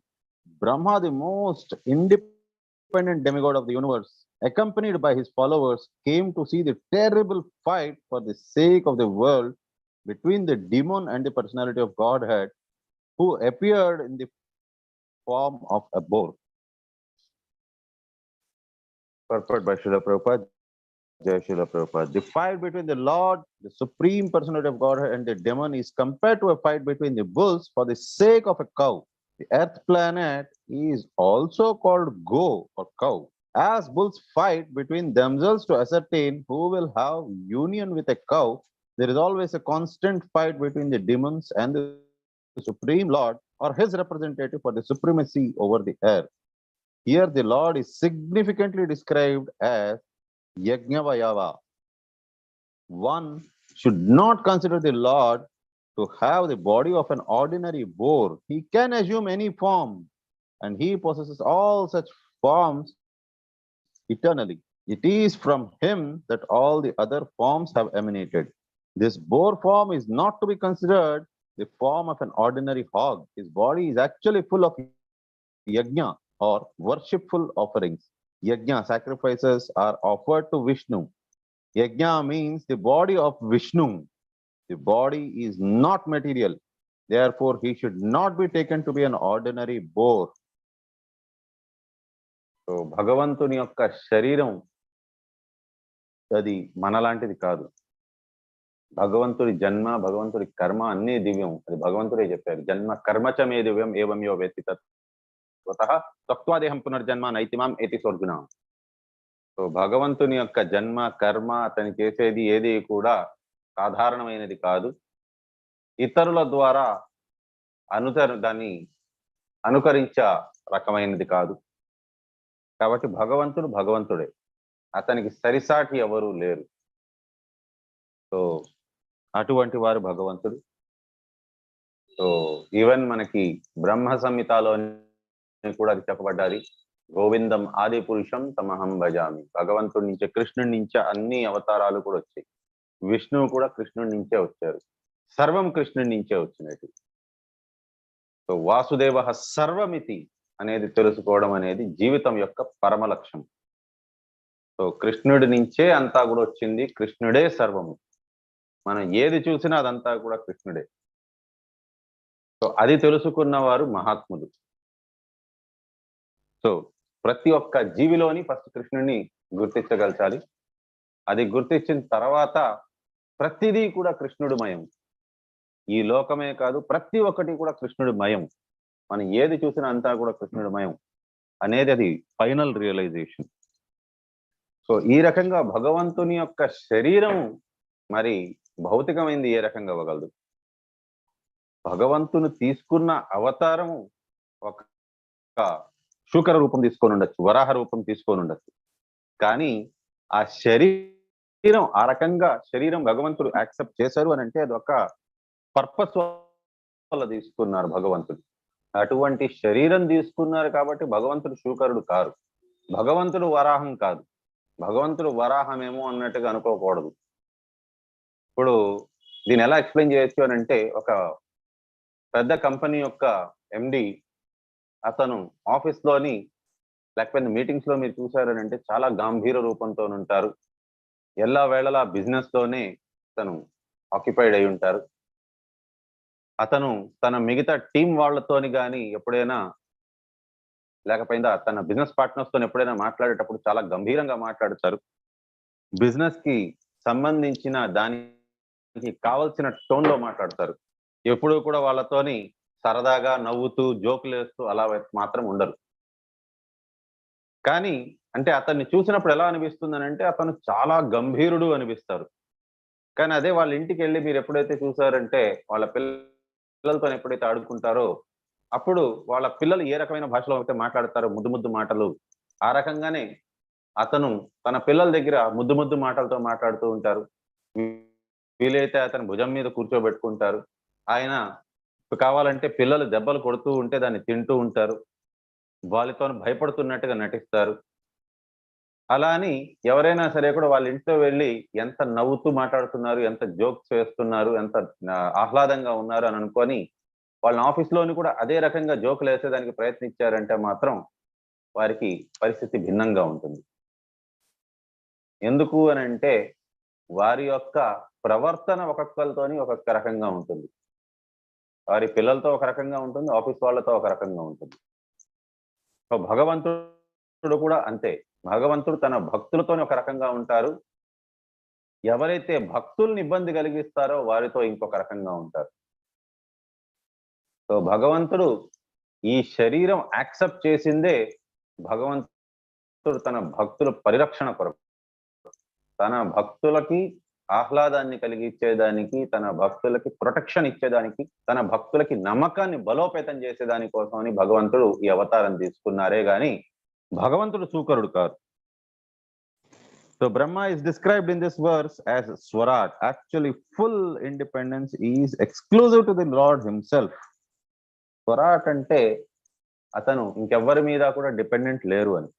Brahma, the most independent demigod of the universe, accompanied by his followers, came to see the terrible fight for the sake of the world between the demon and the personality of Godhead, who appeared in the form of a boar. Purport by Srila Prabhupada. Jai Srila Prabhupada. The fight between the Lord, the Supreme Personality of Godhead, and the demon is compared to a fight between the bulls for the sake of a cow. The earth planet is also called Go or cow. As bulls fight between themselves to ascertain who will have union with a cow, there is always a constant fight between the demons and the Supreme Lord or his representative for the supremacy over the earth. Here the Lord is significantly described as Yajnavayava. One should not consider the Lord to have the body of an ordinary boar. He can assume any form, and he possesses all such forms eternally. It is from him that all the other forms have emanated. This boar form is not to be considered the form of an ordinary hog. His body is actually full of yajna or worshipful offerings. Yajna sacrifices are offered to Vishnu. Yajna means the body of Vishnu. The body is not material. Therefore, he should not be taken to be an ordinary boar. So, భగవంతుని యొక్క శరీరం అది మనలాంటిది కాదు. భగవంతుడి జన్మ, భగవంతుడి కర్మ అన్నీ దివ్యం. అది భగవంతుడే చెప్పారు. జన్మ కర్మచమే దివ్యం ఏవం యో వేత్తి తత్వతః తత్వాదేహం పునర్జన్మ నైతిమాం ఏతి స్వర్గుణ. సో భగవంతుని యొక్క జన్మ కర్మ అతను చేసేది ఏది కూడా సాధారణమైనది కాదు. ఇతరుల ద్వారా దాన్ని అనుకరించే రకమైనది కాదు. కాబట్టి భగవంతుడు భగవంతుడే, అతనికి సరిసాటి ఎవరు లేరు. సో అటువంటి వారు భగవంతుడు. సో ఈవెన్ మనకి బ్రహ్మ సంహితలో కూడా అది చెప్పబడ్డాది, గోవిందం ఆది పురుషం తమహం భజామి. భగవంతుడి నుంచే, కృష్ణుడి నుంచే అన్ని అవతారాలు కూడా వచ్చాయి. విష్ణువు కూడా కృష్ణుడి నుంచే వచ్చారు, సర్వం కృష్ణుడి నుంచే వచ్చినట్టు. సో వాసుదేవ సర్వమితి అనేది తెలుసుకోవడం అనేది జీవితం యొక్క పరమ లక్ష్యం. సో కృష్ణుడి నుంచే అంతా కూడా వచ్చింది, కృష్ణుడే సర్వము. మనం ఏది చూసినా అదంతా కూడా కృష్ణుడే. సో అది తెలుసుకున్న వారు మహాత్ములు. సో ప్రతి ఒక్క జీవిలోని ఫస్ట్ కృష్ణుడిని గుర్తించగలచాలి. అది గుర్తించిన తర్వాత ప్రతిదీ కూడా కృష్ణుడు మయం. ఈ లోకమే కాదు, ప్రతి ఒక్కటి కూడా కృష్ణుడి మయం. మనం ఏది చూసినా అంతా కూడా కృష్ణుడి మయం అనేది అది ఫైనల్ రియలైజేషన్. సో ఈ రకంగా భగవంతుని యొక్క శరీరం మరి భౌతికమైంది ఏ రకంగా అవ్వగలదు? భగవంతుని తీసుకున్న అవతారము ఒక శూకర రూపం తీసుకొని ఉండొచ్చు, వరాహ రూపం తీసుకొని ఉండొచ్చు, కానీ ఆ శరీరం ఆ రకంగా శరీరం భగవంతుడు యాక్సెప్ట్ చేశారు అని అంటే అది ఒక పర్పస్ వల్ల తీసుకున్నారు భగవంతుడు. అటువంటి శరీరం తీసుకున్నారు కాబట్టి భగవంతుడు శూకరుడు కారు, భగవంతుడు వరాహం కాదు. భగవంతుడు వరాహమేమో అన్నట్టుగా అనుకోకూడదు. ఇప్పుడు దీన్ని ఎలా ఎక్స్ప్లెయిన్ చేయొచ్చు అని అంటే, ఒక పెద్ద కంపెనీ యొక్క ఎండి అతను ఆఫీస్లోని లేకపోతే మీటింగ్స్ లో మీరు చూసారని అంటే చాలా గంభీర రూపంతో ఉంటారు. ఎల్లా వేళలా బిజినెస్ లోనే అతను ఆక్యుపైడ్ అయి ఉంటారు. అతను తన మిగతా టీం వాళ్ళతోని కానీ ఎప్పుడైనా లేకపోయిందా తన బిజినెస్ పార్ట్నర్స్ తో ఎప్పుడైనా మాట్లాడేటప్పుడు చాలా గంభీరంగా మాట్లాడతారు. బిజినెస్ కి సంబంధించిన దానికి కావలసిన టోన్ లో మాట్లాడతారు. ఎప్పుడూ కూడా వాళ్ళతోని సరదాగా నవ్వుతూ జోకులు వేస్తూ అలా మాత్రం ఉండరు. కానీ అంటే అతన్ని చూసినప్పుడు ఎలా అనిపిస్తుంది అని అంటే అతను చాలా గంభీరుడు అనిపిస్తారు. కానీ అదే వాళ్ళ ఇంటికి వెళ్ళి మీరు ఎప్పుడైతే చూసారంటే వాళ్ళ పిల్లలతో ఎప్పుడైతే ఆడుకుంటారో అప్పుడు వాళ్ళ పిల్లలు ఏ రకమైన భాషలో అయితే మాట్లాడతారో ముద్దు ముద్దు మాటలు, ఆ రకంగానే అతను తన పిల్లల దగ్గర ముద్దు ముద్దు మాటలతో మాట్లాడుతూ ఉంటారు. వీలైతే అతను భుజం మీద కూర్చోబెట్టుకుంటారు. ఆయన కావాలంటే పిల్లలు దెబ్బలు కొడుతూ ఉంటే దాన్ని తింటూ ఉంటారు. వాళ్ళతో భయపడుతున్నట్టుగా నటిస్తారు. అలా అని ఎవరైనా సరే కూడా వాళ్ళ ఇంట్లో వెళ్ళి ఎంత నవ్వుతూ మాట్లాడుతున్నారు, ఎంత జోక్స్ వేస్తున్నారు, ఎంత ఆహ్లాదంగా ఉన్నారు అని అనుకొని వాళ్ళ ఆఫీస్లోని కూడా అదే రకంగా జోకులు వేసేదానికి ప్రయత్నించారంటే మాత్రం వారికి పరిస్థితి భిన్నంగా ఉంటుంది. ఎందుకు అని అంటే వారి యొక్క ప్రవర్తన ఒక్కొక్కరితోని ఒక్కొక్క రకంగా ఉంటుంది. వారి పిల్లలతో ఒక రకంగా ఉంటుంది, ఆఫీస్ వాళ్ళతో ఒక రకంగా ఉంటుంది. సో భగవంతుడు కూడా అంతే. భగవంతుడు తన భక్తులతోని ఒక రకంగా ఉంటారు, ఎవరైతే భక్తుల్ని ఇబ్బంది కలిగిస్తారో వారితో ఇంకొక రకంగా ఉంటారు. సో భగవంతుడు ఈ శరీరం యాక్సెప్ట్ చేసిందే భగవంతుడు తన భక్తుల పరిరక్షణ కొరకు, తన భక్తులకి ఆహ్లాదాన్ని కలిగించేదానికి, తన భక్తులకి ప్రొటెక్షన్ ఇచ్చేదానికి, తన భక్తులకి నమ్మకాన్ని బలోపేతం చేసేదాని కోసం అని భగవంతుడు ఈ అవతారం తీసుకున్నారే గాని భగవంతుడు సూకరుడు కాదు. So Brahma is described in this verse as Swarat. Actually, full independence is exclusive to the Lord himself. Swarat అంటే అతను ఇంకెవ్వరి మీద కూడా డిపెండెంట్ లేరు అని.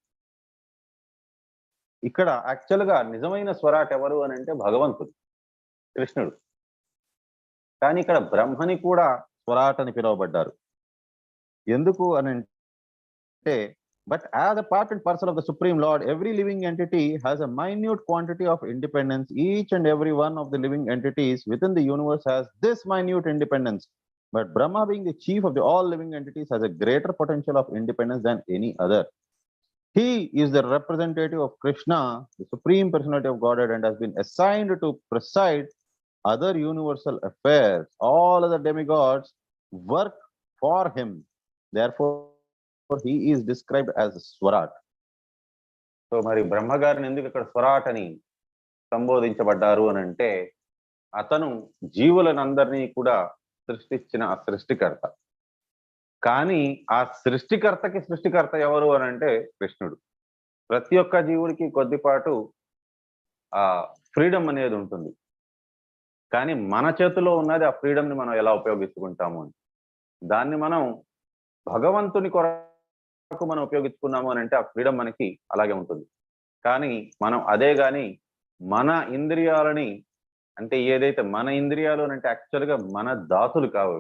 ఇక్కడ యాక్చువల్ గా నిజమైన స్వరాట్ ఎవరు అని అంటే భగవంతుడు, కృష్ణుడు. కానీ ఇక్కడ బ్రహ్మని కూడా స్వరాట్ అని పిలువబడ్డారు. ఎందుకు అని అంటే, but as a part and parcel of the Supreme Lord, every living entity has a minute quantity of independence. Each and every one of the living entities within the universe has this minute independence. But Brahma, being the chief of the all living entities, has a greater potential of independence than any other. He is the representative of Krishna, the Supreme Personality of Godhead, and has been assigned to preside other universal affairs. All other demigods work for him. Therefore, he is described as Swarat. So మరి బ్రహ్మగారిని ఎందుకు ఇక్కడ స్వరాట్ అని సంబోధించబడ్డారు అని అంటే, అతను జీవులనందరినీ కూడా సృష్టించిన సృష్టికర్త. కానీ ఆ సృష్టికర్త ఎవరు అని అంటే కృష్ణుడు. ప్రతి ఒక్క జీవుడికి కొద్దిపాటు ఆ ఫ్రీడమ్ అనేది ఉంటుంది. కానీ మన చేతిలో ఉన్నది ఆ ఫ్రీడమ్ని మనం ఎలా ఉపయోగించుకుంటాము అని. దాన్ని మనం భగవంతుని కొరకు మనం ఉపయోగించుకున్నాము అని అంటే ఆ ఫ్రీడమ్ మనకి అలాగే ఉంటుంది. కానీ మనం అదే గాని మన ఇంద్రియాలని అంటే ఏదైతే మన ఇంద్రియాలు అంటే యాక్చువల్గా మన దాసులు కావు.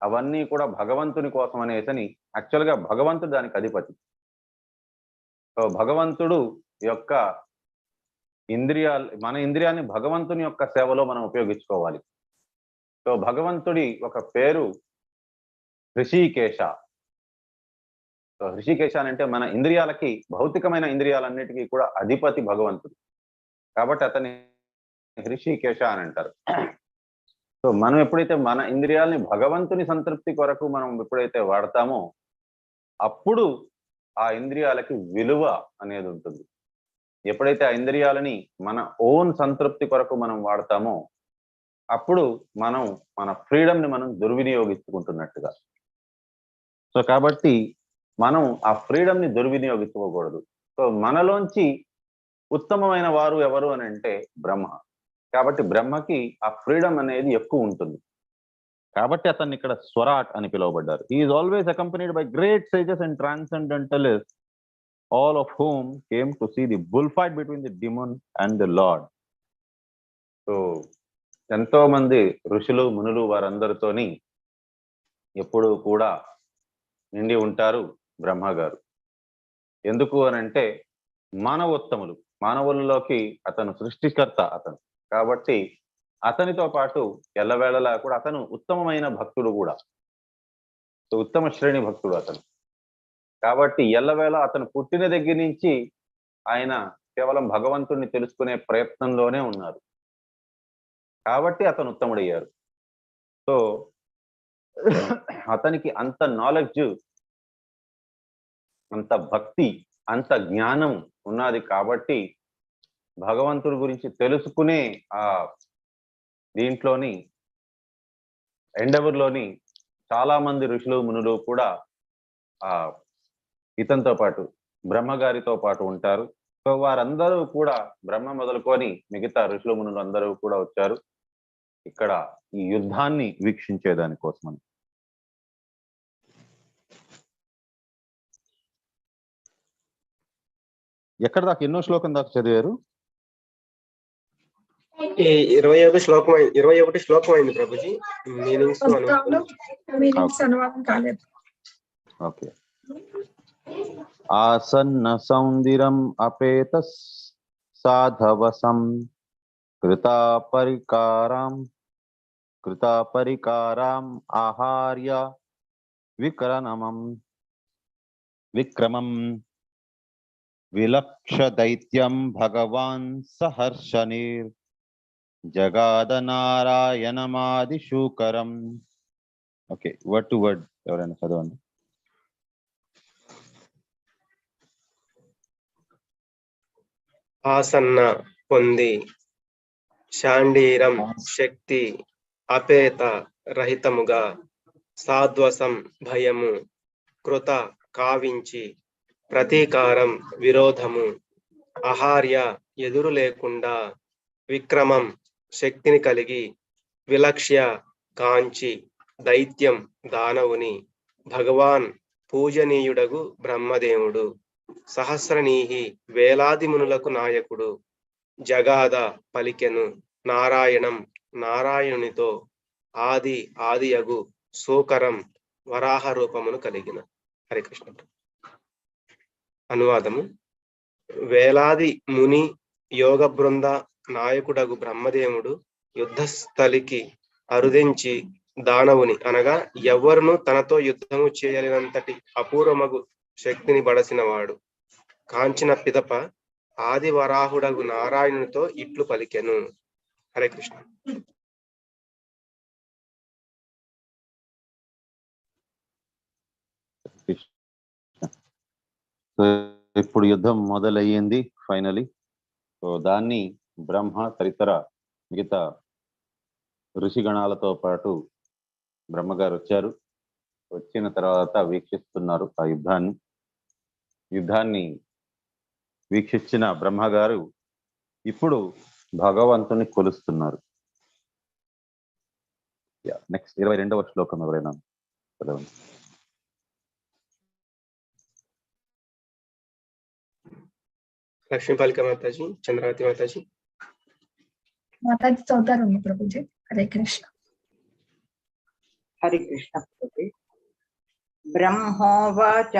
అవన్నీ కూడా భగవంతుని కోసం అనేసని యాక్చువల్గా భగవంతుడు దానికి అధిపతి. సో భగవంతుడు యొక్క మన ఇంద్రియాన్ని భగవంతుని యొక్క సేవలో మనం ఉపయోగించుకోవాలి. సో భగవంతుడి ఒక పేరు ఋషికేశ. సో ఋషికేశ అంటే మన ఇంద్రియాలకి, భౌతికమైన ఇంద్రియాలన్నిటికీ కూడా అధిపతి భగవంతుడు. కాబట్టి అతని ఋషికేశ అని అంటారు. సో మనం ఎప్పుడైతే మన ఇంద్రియాలని భగవంతుని సంతృప్తి కొరకు మనం ఎప్పుడైతే వాడతామో అప్పుడు ఆ ఇంద్రియాలకి విలువ అనేది ఉంటుంది. ఎప్పుడైతే ఆ ఇంద్రియాలని మన ఓన్ సంతృప్తి కొరకు మనం వాడతామో అప్పుడు మనం మన ఫ్రీడమ్ని మనం దుర్వినియోగించుకుంటున్నట్టుగా. సో కాబట్టి మనం ఆ ఫ్రీడమ్ని దుర్వినియోగించుకోకూడదు. సో మనలోంచి ఉత్తమమైన వారు ఎవరు అని అంటే బ్రహ్మ. కాబట్టి బ్రహ్మకి ఆ ఫ్రీడమ్ అనేది ఎక్కువ ఉంటుంది. కాబట్టి అతన్ని ఇక్కడ స్వరాట్ అని పిలువబడ్డారు. He is always accompanied by great sages and transcendentalist, all of whom came to see the bullfight between the demon and the Lord. So ఎంతో మంది ఋషులు మునులు వారందరితోని ఎప్పుడూ కూడా నిండి ఉంటారు బ్రహ్మ గారు. ఎందుకు అని అంటే మానవోత్తములు, మానవుల్లోకి అతను సృష్టికర్త అతను. కాబట్టి అతనితో పాటు ఎల్లవేళలా కూడా అతను ఉత్తమమైన భక్తుడు కూడా. సో ఉత్తమ శ్రేణి భక్తుడు అతను. కాబట్టి ఎల్లవేళ అతను పుట్టిన దగ్గర నుంచి ఆయన కేవలం భగవంతుడిని తెలుసుకునే ప్రయత్నంలోనే ఉన్నారు. కాబట్టి అతను ఉత్తముడయ్యారు. సో అతనికి అంత నాలెడ్జ్, అంత భక్తి, అంత జ్ఞానం ఉన్నది. కాబట్టి భగవంతుడి గురించి తెలుసుకునే ఆ దీంట్లోని ఎండెవర్లోని చాలా మంది ఋషులు మునులు కూడా ఆ ఇతనితో పాటు బ్రహ్మగారితో పాటు ఉంటారు. సో వారందరూ కూడా బ్రహ్మ మొదలుకొని మిగతా ఋషులు మునులు అందరూ కూడా వచ్చారు ఇక్కడ ఈ యుద్ధాన్ని వీక్షించేదానికోసమని. ఎక్కడ దాకా, ఎన్నో శ్లోకం దాకా చదివారు? 21 శ్లోకం అయింది ప్రభుజీ. మీనింగ్స్ అనువాదం కాలేదు. ఓకే. ఆసన్న సౌందిరం అపేత సాధవసం కృతాపరికారాం ఆహార్య విక్రమం విలక్ష దైత్యం భగవాన్ సహర్షనీర్ జగాద నారాయణమాదిశూకరం. ఓకే, వర్డ్ టు వర్డ్ ఎవరైనా చదవండి. ఆసన్న పొంది, శాండీరం శక్తి, అపేత రహితముగా, సాధ్వసం భయము, కృత కావించి, ప్రతీకారం విరోధము, ఆహార్య ఎదురు లేకుండా, విక్రమం శక్తిని కలిగి, విలక్ష్య కాంచి, దైత్యం దానవుని, భగవాన్ పూజనీయుడగు బ్రహ్మదేవుడు, సహస్రనీహి వేలాది మునులకు నాయకుడు, జగాద పలికెను నారాయణం నారాయణునితో, ఆదియగు సూకరం వరాహ రూపమును కలిగిన. హరే కృష్ణ. అనువాదము. వేలాది ముని యోగ బృంద నాయకుడగు బ్రహ్మదేవుడు యుద్ధస్థలికి అరుదించి దానవుని అనగా ఎవరును తనతో యుద్ధము చేయలేనంతటి అపూర్వమగు శక్తిని బడసినవాడు కాంచిన పిదప ఆది వరాహుడగు నారాయణునితో ఇట్లు పలికెను. హరే కృష్ణ. ఇప్పుడు యుద్ధం మొదలయ్యింది ఫైనలీ. సో దాన్ని బ్రహ్మ తదితర మిగతా ఋషిగణాలతో పాటు బ్రహ్మగారు వచ్చారు. వచ్చిన తర్వాత వీక్షిస్తున్నారు ఆ యుద్ధాన్ని వీక్షించిన బ్రహ్మగారు ఇప్పుడు భగవంతుని కొలుస్తున్నారు. నెక్స్ట్ 22వ శ్లోకం ఎవరైనా చదవండి. లక్ష్మీపాలిక మాతాజీ, చంద్రావతి మాతాజీ. మాతాజీ చదువుతారండి ప్రభుజీ. హరే కృష్ణ. హరి కృష్ణ ప్రభుజీ. బ్రహ్మోవాచ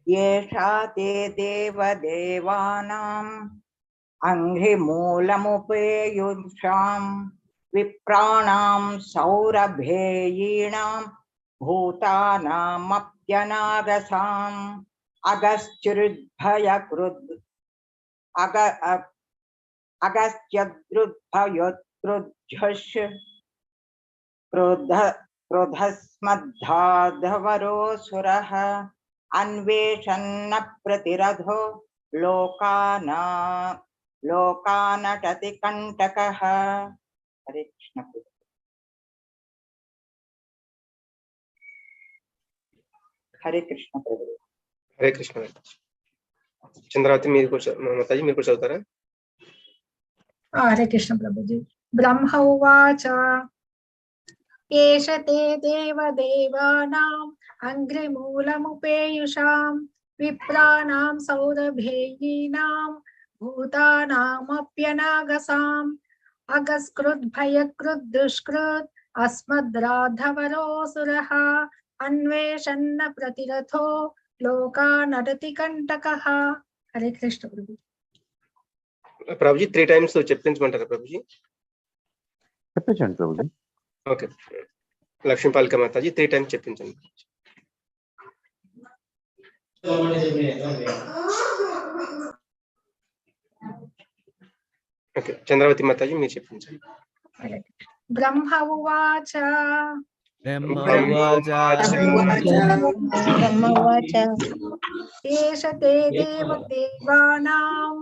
ఏషా తే దేవదేవానాం అంఘ్రిమూలముపేయుషాం విప్రాణాం సౌరభేయీణాం భూతానామప్యనాగసాం అగస్త్యద్రుద్భయోత్రుధ్యష్ క్రోధస్మద్ధాధవరోసురః అన్వేషన్న ప్రతిరథో లోకానటతి కంటకః. హరే కృష్ణ. హరే కృష్ణ ప్రభు. హరే కృష్ణ. చంద్రావతి మీరు మాతాజీ మీరు కూడా చదువుతారా? హరే కృష్ణ ప్రభుజీ. బ్రహ్మ ఉవాచ ఏష తే దేవదేవానాం అంఘ్రిమూలముపేయుషాం విప్రాణాం సౌరభేయీనాం భూతానామప్యనాగసాం అగస్కృద్భయకృద్ దుష్కృత్ అస్మద్రాధవరోసురః అన్వేషన్న ప్రతిరథో లోకానటతి కంటకః. హరే కృష్ణ ప్రభు. ప్రభుజీ 3 times చెప్పించమంటారా ప్రభుజీ? చెప్పించండి ప్రభుజీ. ఓకే. లక్ష్మీపాలిక మాతాజీ 3 times చెప్పించండి. ఓకే. చంద్రావతి మాతాజీ మీరు చెప్పించండి. బ్రహ్మ ఉవాచ ఏష తే దేవదేవానాం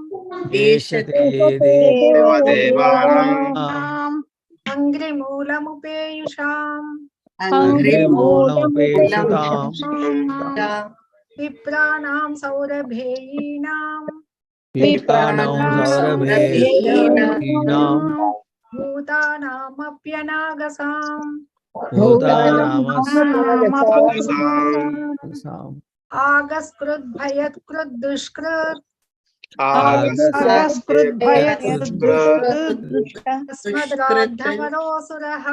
అంఘ్రిమూలముపేయుషాం విప్రాణాం సౌరభేయీనాం భూతానామప్యనాగసాం ఆగస్కృద్భయకృద్ దుష్కృత్ అస్మద్రాధవరోసురః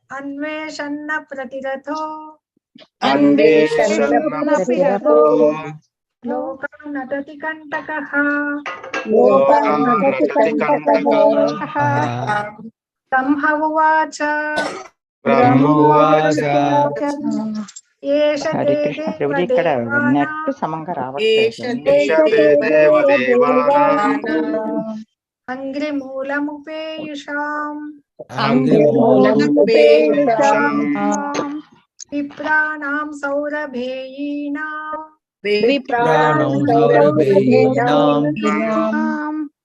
అన్వేషన్న ప్రతిరథో లోకానటతి కంటకః. బ్రహ్మ ఉవాచ ఏష తే దేవదేవానాం అంఘ్రిమూలముపేయుషాం విప్రాణాం సౌరభేయీనాం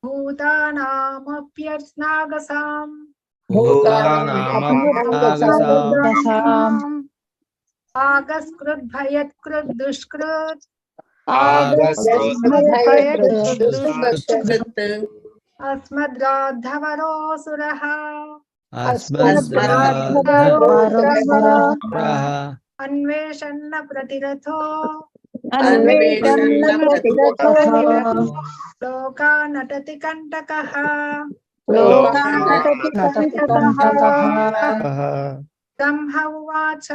భూతానామప్యనాగసాం ఆగస్కృద్భయకృద్ దుష్కృత్ అస్మద్రాధవరోసురః అన్వేషన్న ప్రతిరథో లోకానటతి కంటకః. బ్రహ్మ ఉవాచ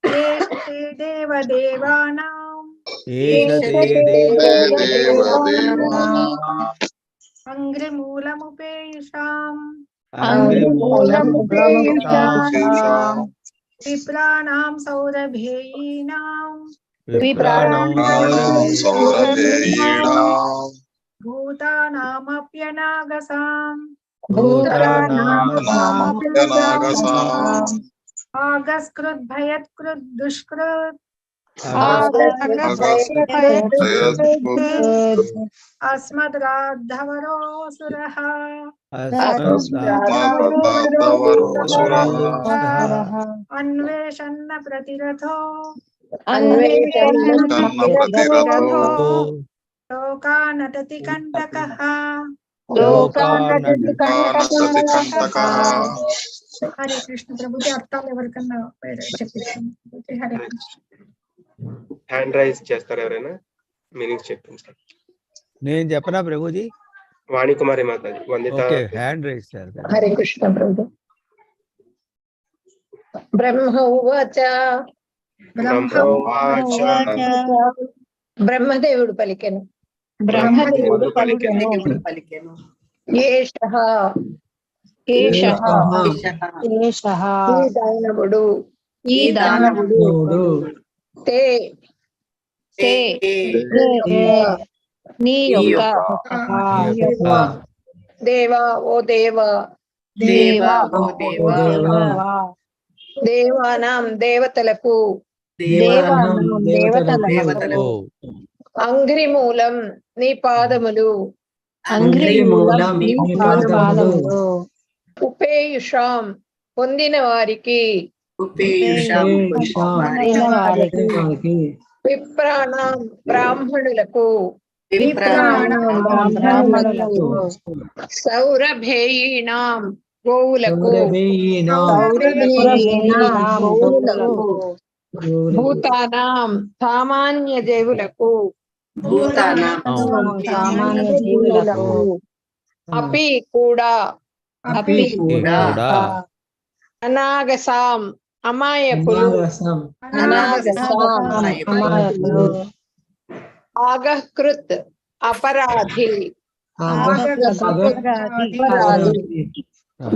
ఏష తే దేవదేవానాం అంఘ్రిమూలముపేయుషాం విప్రాణాం సౌరభేయీనాం భూతానామప్యనాగసాం ఆగస్కృద్భయకృద్ దుష్కృత్ అస్మద్రాద్ధవరోసురః అన్వేషన్న ప్రతిరథో లోకానటతి కంటకః. హరే కృష్ణ ప్రభుజీ. అర్థాలు ఎవరికన్నా చెప్పించండి. హరే కృష్ణ. హ్యాండ్ రైజ్ చేస్తారు ఎవరైనా? మీనింగ్స్ చెప్పించారు. నేను చెప్పనా ప్రభుజీ? వాణికుమారి మాతాజీ వందిత. హ్యాండ్ రైజ్ చేస్తారు. హరే కృష్ణ ప్రభు. బ్రహ్మ ఉవాచ. బ్రహ్మదేవుడు పలికెను. బ్రహ్మదేవుడు పలికెను. ఏషః ఈ దానవుడు తే నీ యొక్క దేవా ఓ దేవా దేవానాం దేవతలకు అంగ్రిమూలం నీ పాదములు ఉపేయుషాం పొందిన వారికి విప్రాణాం బ్రాహ్మణులకు సౌరభేయీనాం గోవులకు భూతానాం సామాన్య దేవులకు అపి కూడా అనాగసాం అమాయకులు ఆగహృత్ అపరాధి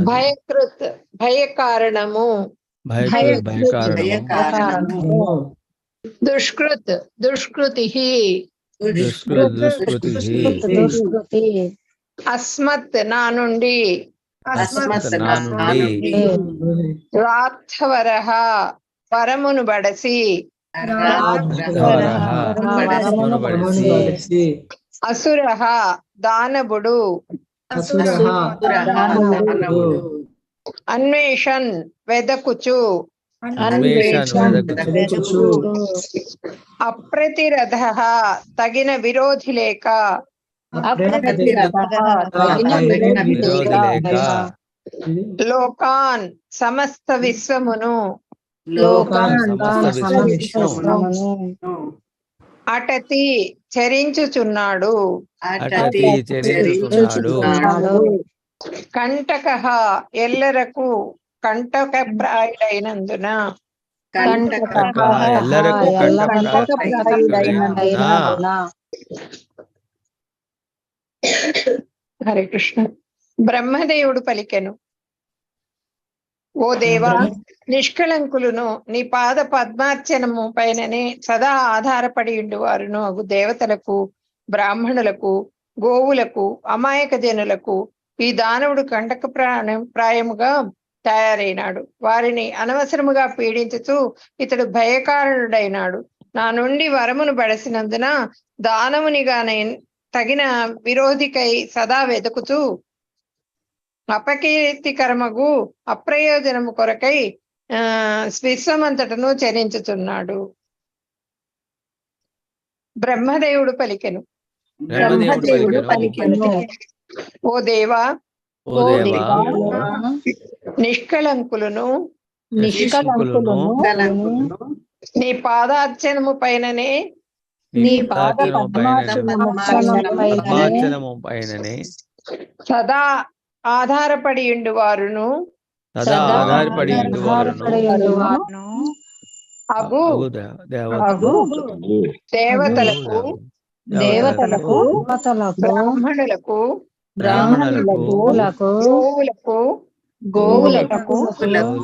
భయకృత్ భయకారణము దుష్కృత్ దుష్కృతి అస్మత్ నా నుండి రార్థవరః వరమును బడసి అసురః దానవుడు అన్వేషణ్ వెదకుచు అప్రతిరథః తగిన విరోధి లేక లోకాన్ సమస్త విశ్వమును అటతి చరించుచున్నాడు కంటకః ఎల్లరకు కంటకప్రాయుడైనందున హరే కృష్ణ. బ్రహ్మదేవుడు పలికెను. ఓ దేవా, నిష్కళంకులను నీ పాద పద్మార్చనము పైననే సదా ఆధారపడి ఉండువారును అగు దేవతలకు, బ్రాహ్మణులకు, గోవులకు, అమాయక జనులకు ఈ దానవుడు కంటక ప్రాయముగా తయారైనాడు. వారిని అనవసరముగా పీడించుతూ ఇతడు భయకారణుడైనాడు. నా నుండి వరమును బడసినందున దానవునిగానే తగిన విరోధికై సదా వెతుకుతూ అపకీర్తికరమగు అప్రయోజనము కొరకై విశ్వమంతటను చరించుతున్నాడు. బ్రహ్మదేవుడు పలికెను. ఓ దేవా, నిష్కళంకులను నీ పాదార్చనము పైననే సదా ఆధారపడి ఉండువారును అగు దేవతలకు, బ్రాహ్మణులకు, గోవులకు,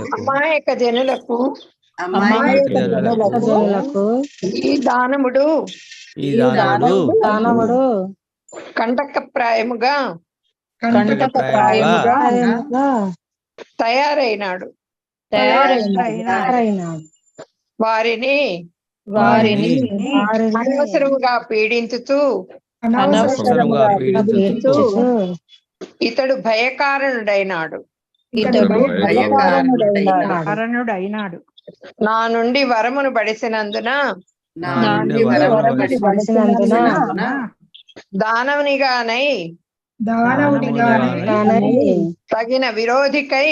అమాయక జనులకు ఈ దానముడు కంటకప్రాయముగా తయారైనాడు. వారిని వారిని అనవసరముగా పీడించుతూ అనవసరముగా పీడించుచు ఇతడు భయకారణుడైనాడు. ఇతడు కారణుడైనాడు. నా నుండి వరమును బడిసినందున నా నుండి వరమును బడిసినందున దానవునిగానై తగిన విరోధికై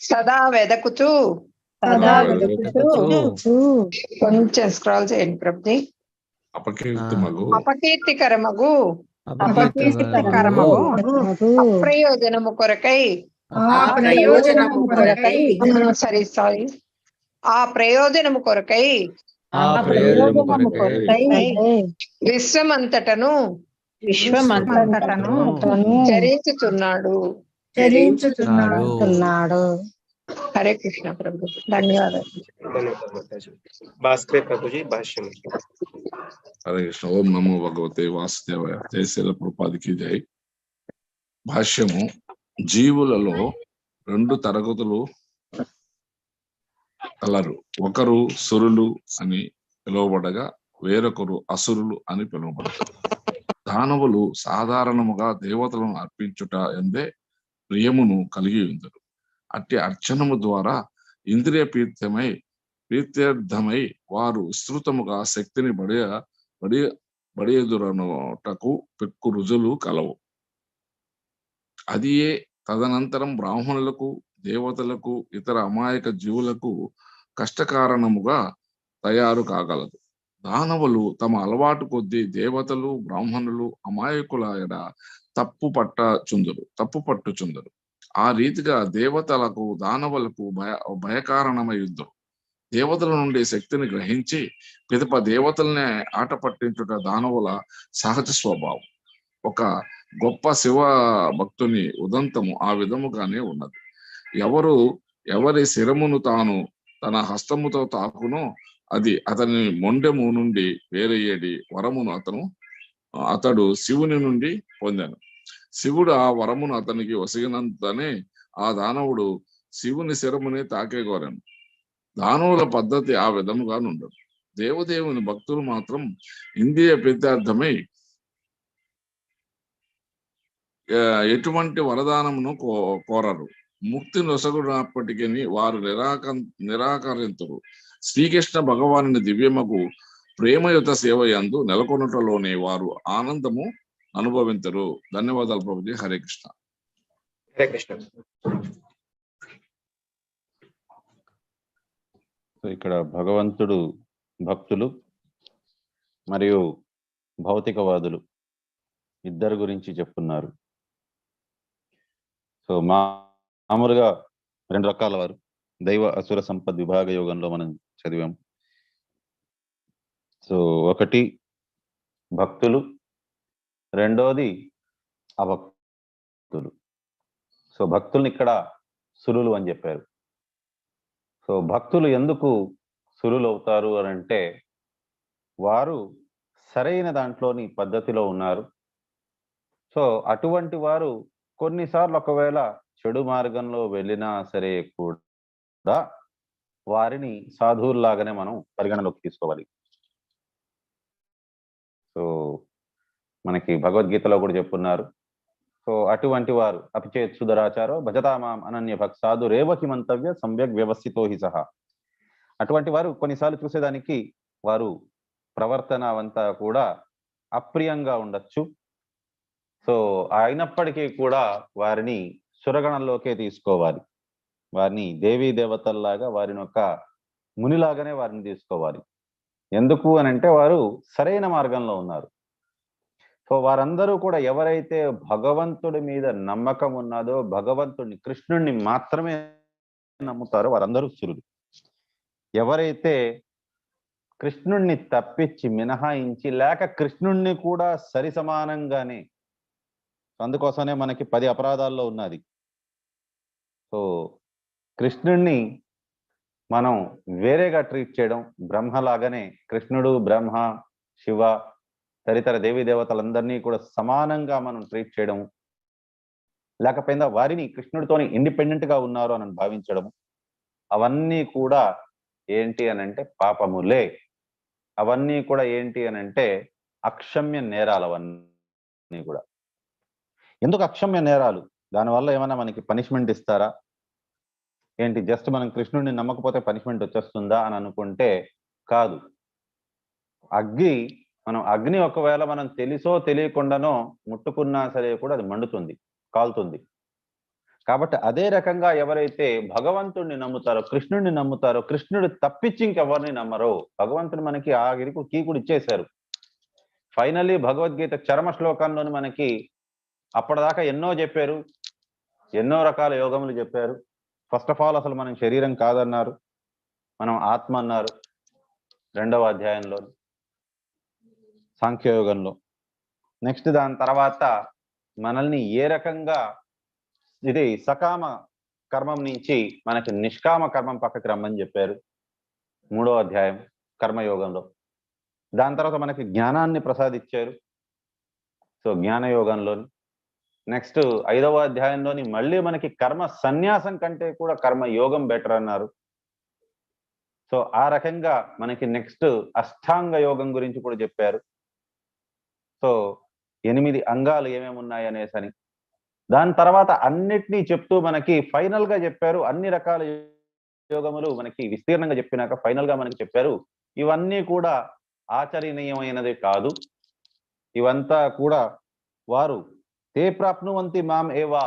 సదా వెదకుతూ కొంచెం స్క్రాల్ చేయండి ప్రభుజీ. అపకీర్తికరమగు అప్రయోజనము కొరకై సారీ ఆ ప్రయోజనము కొరకై విశ్వమంతటను చరించుచున్నాడు. హరే కృష్ణ ప్రభు. ధన్యవాదాలు. భాస్కర్ ప్రభుజీ భాష్యం. హరే కృష్ణ. ఓం నమో భగవతే వాసుదేవాయ. జయశీల ప్రభుపాదికి జై. భాష్యము: జీవులలో 2 తరగతులు కలరు. ఒకరు సురులు అని పిలువబడగా వేరొకరు అసురులు అని పిలువబడతారు. దానవులు సాధారణముగా దేవతలను అర్పించుట ఎందే ప్రియమును కలిగి ఉందరు. అట్టి అర్చనము ద్వారా ఇంద్రియ ప్రీత్యర్థమై వారు విస్తృతముగా శక్తిని బడియెదురనుటకు పెక్కు రుజులు కలవు. అదియే తదనంతరం బ్రాహ్మణులకు, దేవతలకు, ఇతర అమాయక జీవులకు కష్టకారణముగా తయారు కాగలదు. దానవులు తమ అలవాటు కొద్దీ దేవతలు, బ్రాహ్మణులు అమాయకుల ఎడ తప్పు పట్టుచుందరు. ఆ రీతిగా దేవతలకు, దానవులకు భయకారణమై యుద్ధం. దేవతల నుండి శక్తిని గ్రహించి పిదప దేవతలనే ఆట పట్టించుట దానవుల సహజ స్వభావం. ఒక గొప్ప శివ భక్తుని ఉదంతము ఆ విధముగానే ఉన్నది. ఎవరి శిరమును తాను తన హస్తముతో తాకునో అది అతని మొండెము నుండి వేరయ్యేది వరమును అతడు శివుని నుండి పొందాను. శివుడు ఆ వరమును అతనికి వసిగినంతనే ఆ దానవుడు శివుని శిరమునే తాకేగోరాను. దానవుల పద్ధతి ఆ విధముగా ఉండదు. దేవదేవుని భక్తులు మాత్రం ఇంద్రియ ప్రీత్యర్థమై ఎటువంటి వరదానమును కోరరు. ముక్తి నొసగునప్పటికీ వారు నిరాకరింతురు. శ్రీకృష్ణ భగవానుని దివ్యమగు ప్రేమయుత సేవ యందు నెలకొనుటలోనే వారు ఆనందము అనుభవించరు. ధన్యవాదాలు ప్రభుజీ. హరే కృష్ణ. హరే కృష్ణ. ఇక్కడ భగవంతుడు భక్తులు మరియు భౌతికవాదులు ఇద్దరు గురించి చెప్తున్నారు. సో మామూలుగా 2 రకాల వారు. దైవ అసుర సంపద్ విభాగ యోగంలో మనం చదివాం. సో ఒకటి భక్తులు, రెండోది అభక్తులు. సో భక్తుల్ని ఇక్కడ సురులు అని చెప్పారు. సో భక్తులు ఎందుకు సురులు అవుతారు అని అంటే వారు సరైన దాంట్లోని పద్ధతిలో ఉన్నారు. సో అటువంటి వారు కొన్నిసార్లు ఒకవేళ చెడు మార్గంలో వెళ్ళినా సరే కూడా వారిని సాధువుల్లాగానే మనం పరిగణలోకి తీసుకోవాలి. సో మనకి భగవద్గీతలో కూడా చెప్పున్నారు. సో అటువంటి వారు అపిచేత్ సుధరాచారో భజతామాం అనన్య భక్సాధు రేవకి మంతవ్య సంవ్యక్ వ్యవస్థితో హి సహా. అటువంటి వారు కొన్నిసార్లు చూసేదానికి వారు ప్రవర్తన అంతా కూడా అప్రియంగా ఉండొచ్చు. సో అయినప్పటికీ కూడా వారిని సురగణంలోకే తీసుకోవాలి. వారిని దేవీ దేవతల్లాగా, వారిని ఒక మునిలాగానే వారిని తీసుకోవాలి. ఎందుకు అని అంటే వారు సరైన మార్గంలో ఉన్నారు. సో వారందరూ కూడా ఎవరైతే భగవంతుడి మీద నమ్మకం ఉన్నదో, భగవంతుడిని కృష్ణుడిని మాత్రమే నమ్ముతారో వారందరూ సురులు. ఎవరైతే కృష్ణుణ్ణి తప్పించి మినహాయించి లేక కృష్ణుణ్ణి కూడా సరి సమానంగానే, అందుకోసమే మనకి 10 అపరాధాల్లో ఉన్నది. సో కృష్ణుణ్ణి మనం వేరేగా ట్రీట్ చేయడం, బ్రహ్మలాగానే కృష్ణుడు, బ్రహ్మ, శివ తదితర దేవీ దేవతలందరినీ కూడా సమానంగా మనం ట్రీట్ చేయడం, లేకపోయినా వారిని కృష్ణుడితోని ఇండిపెండెంట్ గా ఉన్నారు అని భావించడం, అవన్నీ కూడా ఏంటి అని అంటే పాపములే. అవన్నీ కూడా ఏంటి అని అంటే అక్షమ్య నేరాలు. అవన్నీ కూడా ఎందుకు అక్షమ్య నేరాలు? దానివల్ల ఏమైనా మనకి పనిష్మెంట్ ఇస్తారా ఏంటి? జస్ట్ మనం కృష్ణుడిని నమ్మకపోతే పనిష్మెంట్ వచ్చేస్తుందా అని అనుకుంటే కాదు. అగ్ని ఒకవేళ మనం తెలిసో తెలియకుండానో ముట్టుకున్నా సరే కూడా అది మండుతుంది, కాలుతుంది. కాబట్టి అదే రకంగా ఎవరైతే భగవంతుడిని నమ్ముతారో, కృష్ణుడిని నమ్ముతారో, కృష్ణుడు తప్పించి ఇంకెవరిని నమ్మరో, భగవంతుడు మనకి ఆ గిరికి కీకుడు ఇచ్చేశారు. ఫైనల్లీ భగవద్గీత చరమ శ్లోకంలోని మనకి అప్పటిదాకా ఎన్నో చెప్పారు, ఎన్నో రకాల యోగములు చెప్పారు. ఫస్ట్ ఆఫ్ ఆల్ అసలు మనం శరీరం కాదన్నారు, మనం ఆత్మ అన్నారు 2వ అధ్యాయంలో సాంఖ్యయోగంలో. నెక్స్ట్ దాని తర్వాత మనల్ని ఏ రకంగా ఇది సకామ కర్మం నుంచి మనకి నిష్కామ కర్మం పక్కకి రమ్మని చెప్పారు 3వ అధ్యాయం కర్మయోగంలో. దాని తర్వాత మనకి జ్ఞానాన్ని ప్రసాదించారు, సో జ్ఞానయోగంలోని. నెక్స్ట్ 5వ అధ్యాయంలోని మళ్ళీ మనకి కర్మ సన్యాసం కంటే కూడా కర్మ యోగం బెటర్ అన్నారు. సో ఆ రకంగా మనకి నెక్స్ట్ అష్టాంగ యోగం గురించి కూడా చెప్పారు. సో 8 అంగాలు ఏమేమి ఉన్నాయి అనేసని. దాని తర్వాత అన్నిటినీ చెప్తూ మనకి ఫైనల్ గా చెప్పారు, అన్ని రకాల యోగములు మనకి విస్తీర్ణంగా చెప్పినాక ఫైనల్ గా మనకి చెప్పారు, ఇవన్నీ కూడా ఆచరణీయమైనది కాదు, ఇవంతా కూడా వారు తే ప్రాప్నువంతి మాం ఏవా,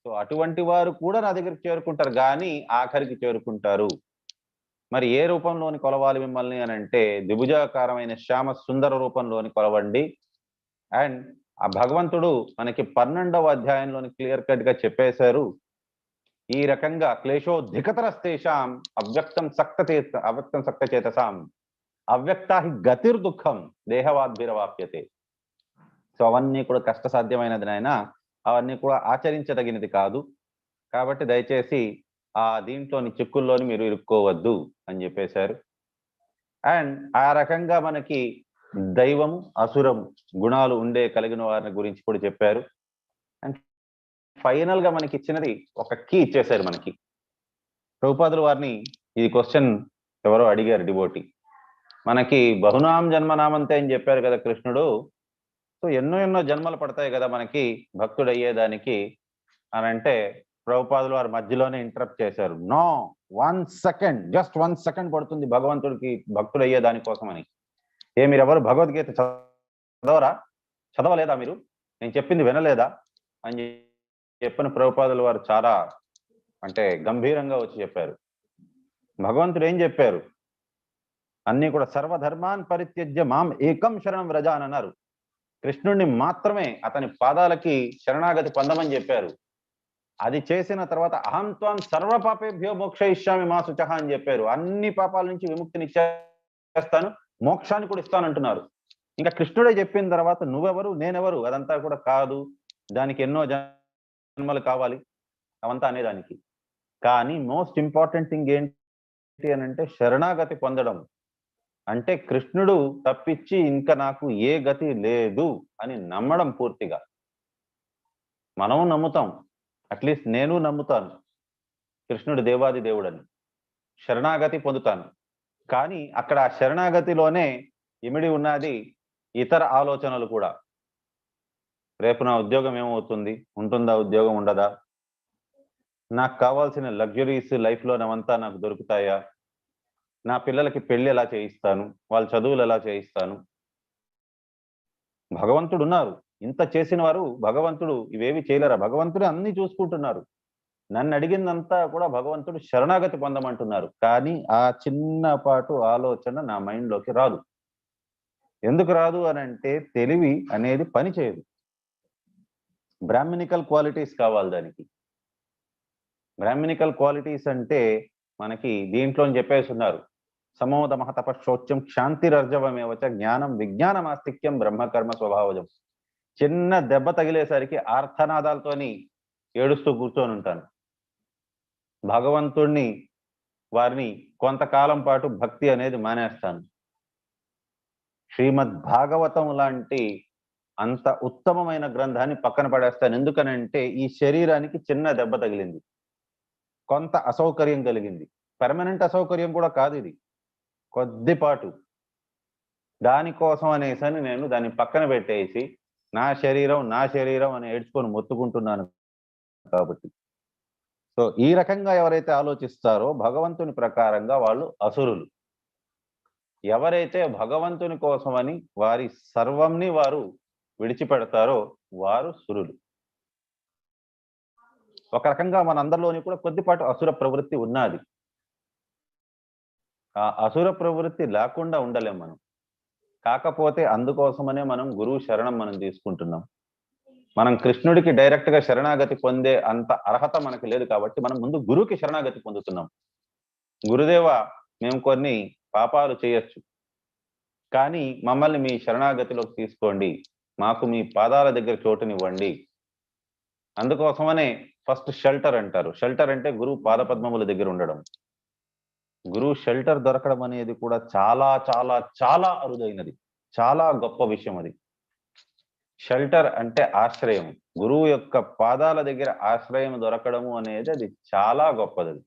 సో అటువంటి వారు కూడా నా దగ్గరికి చేరుకుంటారు కానీ ఆఖరికి చేరుకుంటారు. మరి ఏ రూపంలోని కొలవాలి మిమ్మల్ని అని అంటే ద్విభుజాకారమైన శ్యామ సుందర రూపంలోని కొలవండి. అండ్ ఆ భగవంతుడు మనకి 12వ అధ్యాయంలోని క్లియర్ కట్ గా చెప్పేశారు, ఈ రకంగా క్లేశోధికతరస్తేషాం అవ్యక్తం సక్తచేతసాం అవ్యక్తాహి గతిర్దుఃఖం దేహవాద్భిరవాప్యతే. సో అవన్నీ కూడా కష్టసాధ్యమైనది నాయన, అవన్నీ కూడా ఆచరించదగినది కాదు. కాబట్టి దయచేసి ఆ దీంట్లోని చిక్కుల్లోని మీరు ఇరుక్కోవద్దు అని చెప్పేశారు. అండ్ ఆ రకంగా మనకి దైవము అసురము గుణాలు కలిగిన వారిని గురించి కూడా చెప్పారు. అండ్ ఫైనల్ గా మనకి ఇచ్చినది ఒక కీ ఇచ్చేశారు మనకి. ప్రభుపాదుల వారిని ఈ క్వశ్చన్ ఎవరో అడిగారు డివోటి, మనకి బహునాం జన్మనామంతే అని చెప్పారు కదా కృష్ణుడు, సో ఎన్నో జన్మలు పడతాయి కదా మనకి భక్తుడు అయ్యేదానికి అని అంటే ప్రభుపాదుల వారి మధ్యలోనే ఇంటరప్ట్ చేశారు. నో, 1 సెకండ్, జస్ట్ 1 సెకండ్ పడుతుంది భగవంతుడికి భక్తుడు అయ్యే దానికోసం అని. మీరెవరు భగవద్గీత చదవలేదా, మీరు నేను చెప్పింది వినలేదా అని చెప్పిన ప్రభుపాదుల వారు చాలా అంటే గంభీరంగా వచ్చి చెప్పారు. భగవంతుడు ఏం చెప్పారు? అన్ని కూడా సర్వధర్మాన్ పరిత్యజ్య మాం ఏకం శరణం వ్రజ అని అన్నారు. కృష్ణుడిని మాత్రమే అతని పాదాలకి శరణాగతి పొందమని చెప్పారు. అది చేసిన తర్వాత అహం త్వాం సర్వ పాపేభ్యో మోక్షయిష్యామి మా శుచః అని చెప్పారు. అన్ని పాపాల నుంచి విముక్తినిచ్చేస్తాను, మోక్షాన్ని కూడా ఇస్తానంటున్నారు. ఇంకా కృష్ణుడే చెప్పిన తర్వాత నువ్వెవరు నేనెవరు అదంతా కూడా కాదు, దానికి ఎన్నో జన్మలు కావాలి అవంతా అనేదానికి. కానీ మోస్ట్ ఇంపార్టెంట్ థింగ్ ఏంటి అని అంటే శరణాగతి పొందడం. అంటే కృష్ణుడు తప్పించి ఇంకా నాకు ఏ గతి లేదు అని నమ్మడం పూర్తిగా. మనం నమ్ముతాం, అట్లీస్ట్ నేను నమ్ముతాను కృష్ణుడు దేవాది దేవుడని, శరణాగతి పొందుతాను. కానీ అక్కడ ఆ శరణాగతిలోనే ఇమిడి ఉన్నది ఇతర ఆలోచనలు కూడా. రేపు నా ఉద్యోగం ఏమవుతుంది, ఉంటుందా ఉద్యోగం, ఉండదా, నాకు కావాల్సిన లగ్జరీస్ లైఫ్లో నావంతా నాకు దొరుకుతాయా, నా పిల్లలకి పెళ్లి ఎలా చేయిస్తాను, వాళ్ళ చదువులు ఎలా చేయిస్తాను. భగవంతుడు ఉన్నారు, ఇంత చేసిన వారు భగవంతుడు ఇవేవి చేయలేరా? భగవంతుడు అన్ని చూసుకుంటున్నారు. నన్ను అడిగిందంతా కూడా భగవంతుడు శరణాగతి పొందమంటున్నారు. కానీ ఆ చిన్నపాటు ఆలోచన నా మైండ్లోకి రాదు. ఎందుకు రాదు అని అంటే తెలివి అనేది పని చేయదు. బ్రాహ్మణికల్ క్వాలిటీస్ కావాలి దానికి. బ్రాహ్మణికల్ క్వాలిటీస్ అంటే మనకి దీంట్లో చెప్పేస్తున్నారు, సమోదమ తపశౌచ్యం క్షాంతిరర్జవమేవచ జ్ఞానం విజ్ఞానం ఆస్తిక్యం బ్రహ్మకర్మ స్వభావజం. చిన్న దెబ్బ తగిలేసరికి ఆర్తనాదాలతోని ఏడుస్తూ కూర్చొని ఉంటాను. భగవంతుణ్ణి వారిని కొంతకాలం పాటు భక్తి అనేది మానేస్తాను. శ్రీమద్ భాగవతం లాంటి అంత ఉత్తమమైన గ్రంథాన్ని పక్కన పడేస్తాను. ఎందుకనంటే ఈ శరీరానికి చిన్న దెబ్బ తగిలింది, కొంత అసౌకర్యం కలిగింది, పర్మనెంట్ అసౌకర్యం కూడా కాదు, ఇది కొద్దిపాటు. దానికోసం అనేసని నేను దాన్ని పక్కన పెట్టేసి నా శరీరం అని ఏడ్చుకొని మొత్తుకుంటున్నాను కాబట్టి. సో ఈ రకంగా ఎవరైతే ఆలోచిస్తారో భగవంతుని ప్రకారంగా వాళ్ళు అసురులు. ఎవరైతే భగవంతుని కోసమని వారి సర్వంని వారు విడిచిపెడతారో వారు సురులు. ఒక రకంగా మనందరిలోని కూడా కొద్దిపాటు అసుర ప్రవృత్తి ఉన్నది. ఆ అసుర ప్రవృత్తి లేకుండా ఉండలేం మనం. కాకపోతే అందుకోసమనే మనం గురువు శరణం మనం తీసుకుంటున్నాం. మనం కృష్ణుడికి డైరెక్ట్ గా శరణాగతి పొందే అంత అర్హత మనకు లేదు కాబట్టి మనం ముందు గురువుకి శరణాగతి పొందుతున్నాం. గురుదేవ, మేము కొన్ని పాపాలు చేయొచ్చు, కానీ మమ్మల్ని మీ శరణాగతిలోకి తీసుకోండి, మాకు మీ పాదాల దగ్గర చోటునివ్వండి. అందుకోసమనే ఫస్ట్ షెల్టర్ అంటారు. షెల్టర్ అంటే గురువు పాదపద్మముల దగ్గర ఉండడం. గురువు షెల్టర్ దొరకడం అనేది కూడా చాలా చాలా చాలా అరుదైనది, చాలా గొప్ప విషయం. అది షెల్టర్ అంటే ఆశ్రయం. గురువు యొక్క పాదాల దగ్గర ఆశ్రయం దొరకడము అనేది అది చాలా గొప్పది. అది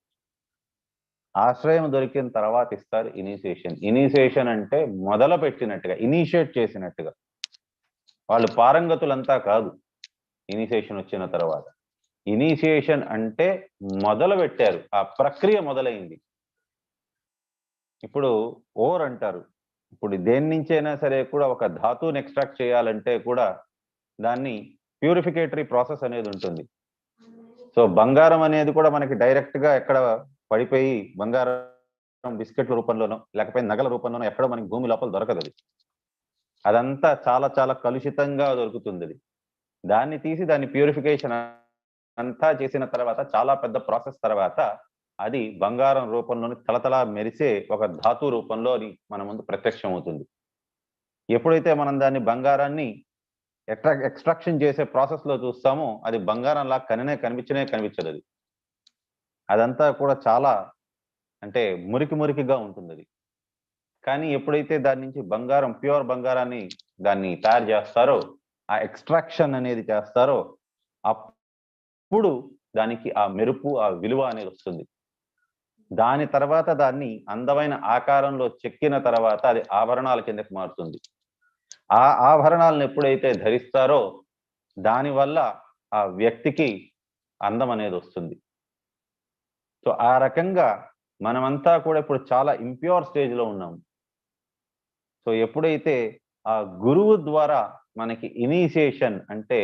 ఆశ్రయం దొరికిన తర్వాత ఇస్తారు ఇనిషియేషన్. ఇనిషియేషన్ అంటే మొదలు పెట్టినట్టుగా, ఇనిషియేట్ చేసినట్టుగా. వాళ్ళు పారంగతులంతా కాదు. ఇనిషియేషన్ వచ్చిన తర్వాత ఇనిషియేషన్ అంటే మొదలు పెట్టారు, ఆ ప్రక్రియ మొదలైంది. ఇప్పుడు ఓర్ అంటారు. ఇప్పుడు దేని నుంచైనా సరే కూడా ఒక ధాతువుని ఎక్స్ట్రాక్ట్ చేయాలంటే కూడా దాన్ని ప్యూరిఫికేటరీ ప్రాసెస్ అనేది ఉంటుంది. సో బంగారం అనేది కూడా మనకి డైరెక్ట్ గా ఎక్కడ పడిపోయి బంగారం బిస్కెట్ల రూపంలోనో లేకపోతే నగల రూపంలోనో ఎక్కడో మనకి భూమి లోపల దొరకదు. అది అదంతా చాలా చాలా కలుషితంగా దొరుకుతుంది. అది దాన్ని తీసి దాన్ని ప్యూరిఫికేషన్ అంతా చేసిన తర్వాత చాలా పెద్ద ప్రాసెస్ తర్వాత అది బంగారం రూపంలోని తలతలా మెరిసే ఒక ధాతు రూపంలో మన ముందు ప్రత్యక్షం అవుతుంది. ఎప్పుడైతే మనం దాన్ని బంగారాన్ని ఎక్స్ట్రాక్షన్ చేసే ప్రాసెస్ లో చూస్తామో అది బంగారంలా కనిపించదు. అది అదంతా కూడా చాలా అంటే మురికిగా ఉంటుంది. అది కానీ ఎప్పుడైతే దాని నుంచి బంగారం, ప్యూర్ బంగారాన్ని దాన్ని తయారు చేస్తారో, ఆ ఎక్స్ట్రాక్షన్ అనేది చేస్తారో, అప్పుడు దానికి ఆ మెరుపు, ఆ విలువ అనేది వస్తుంది. దాని తర్వాత దాన్ని అందమైన ఆకారంలో చెక్కిన తర్వాత అది ఆభరణాల కిందకి మారుతుంది. ఆ ఆభరణాలను ఎప్పుడైతే ధరిస్తారో దానివల్ల ఆ వ్యక్తికి అందం అనేది వస్తుంది. సో ఆ రకంగా మనమంతా కూడా ఇప్పుడు చాలా ఇంప్యూర్ స్టేజ్లో ఉన్నాం. సో ఎప్పుడైతే ఆ గురువు ద్వారా మనకి ఇనిషియేషన్ అంటే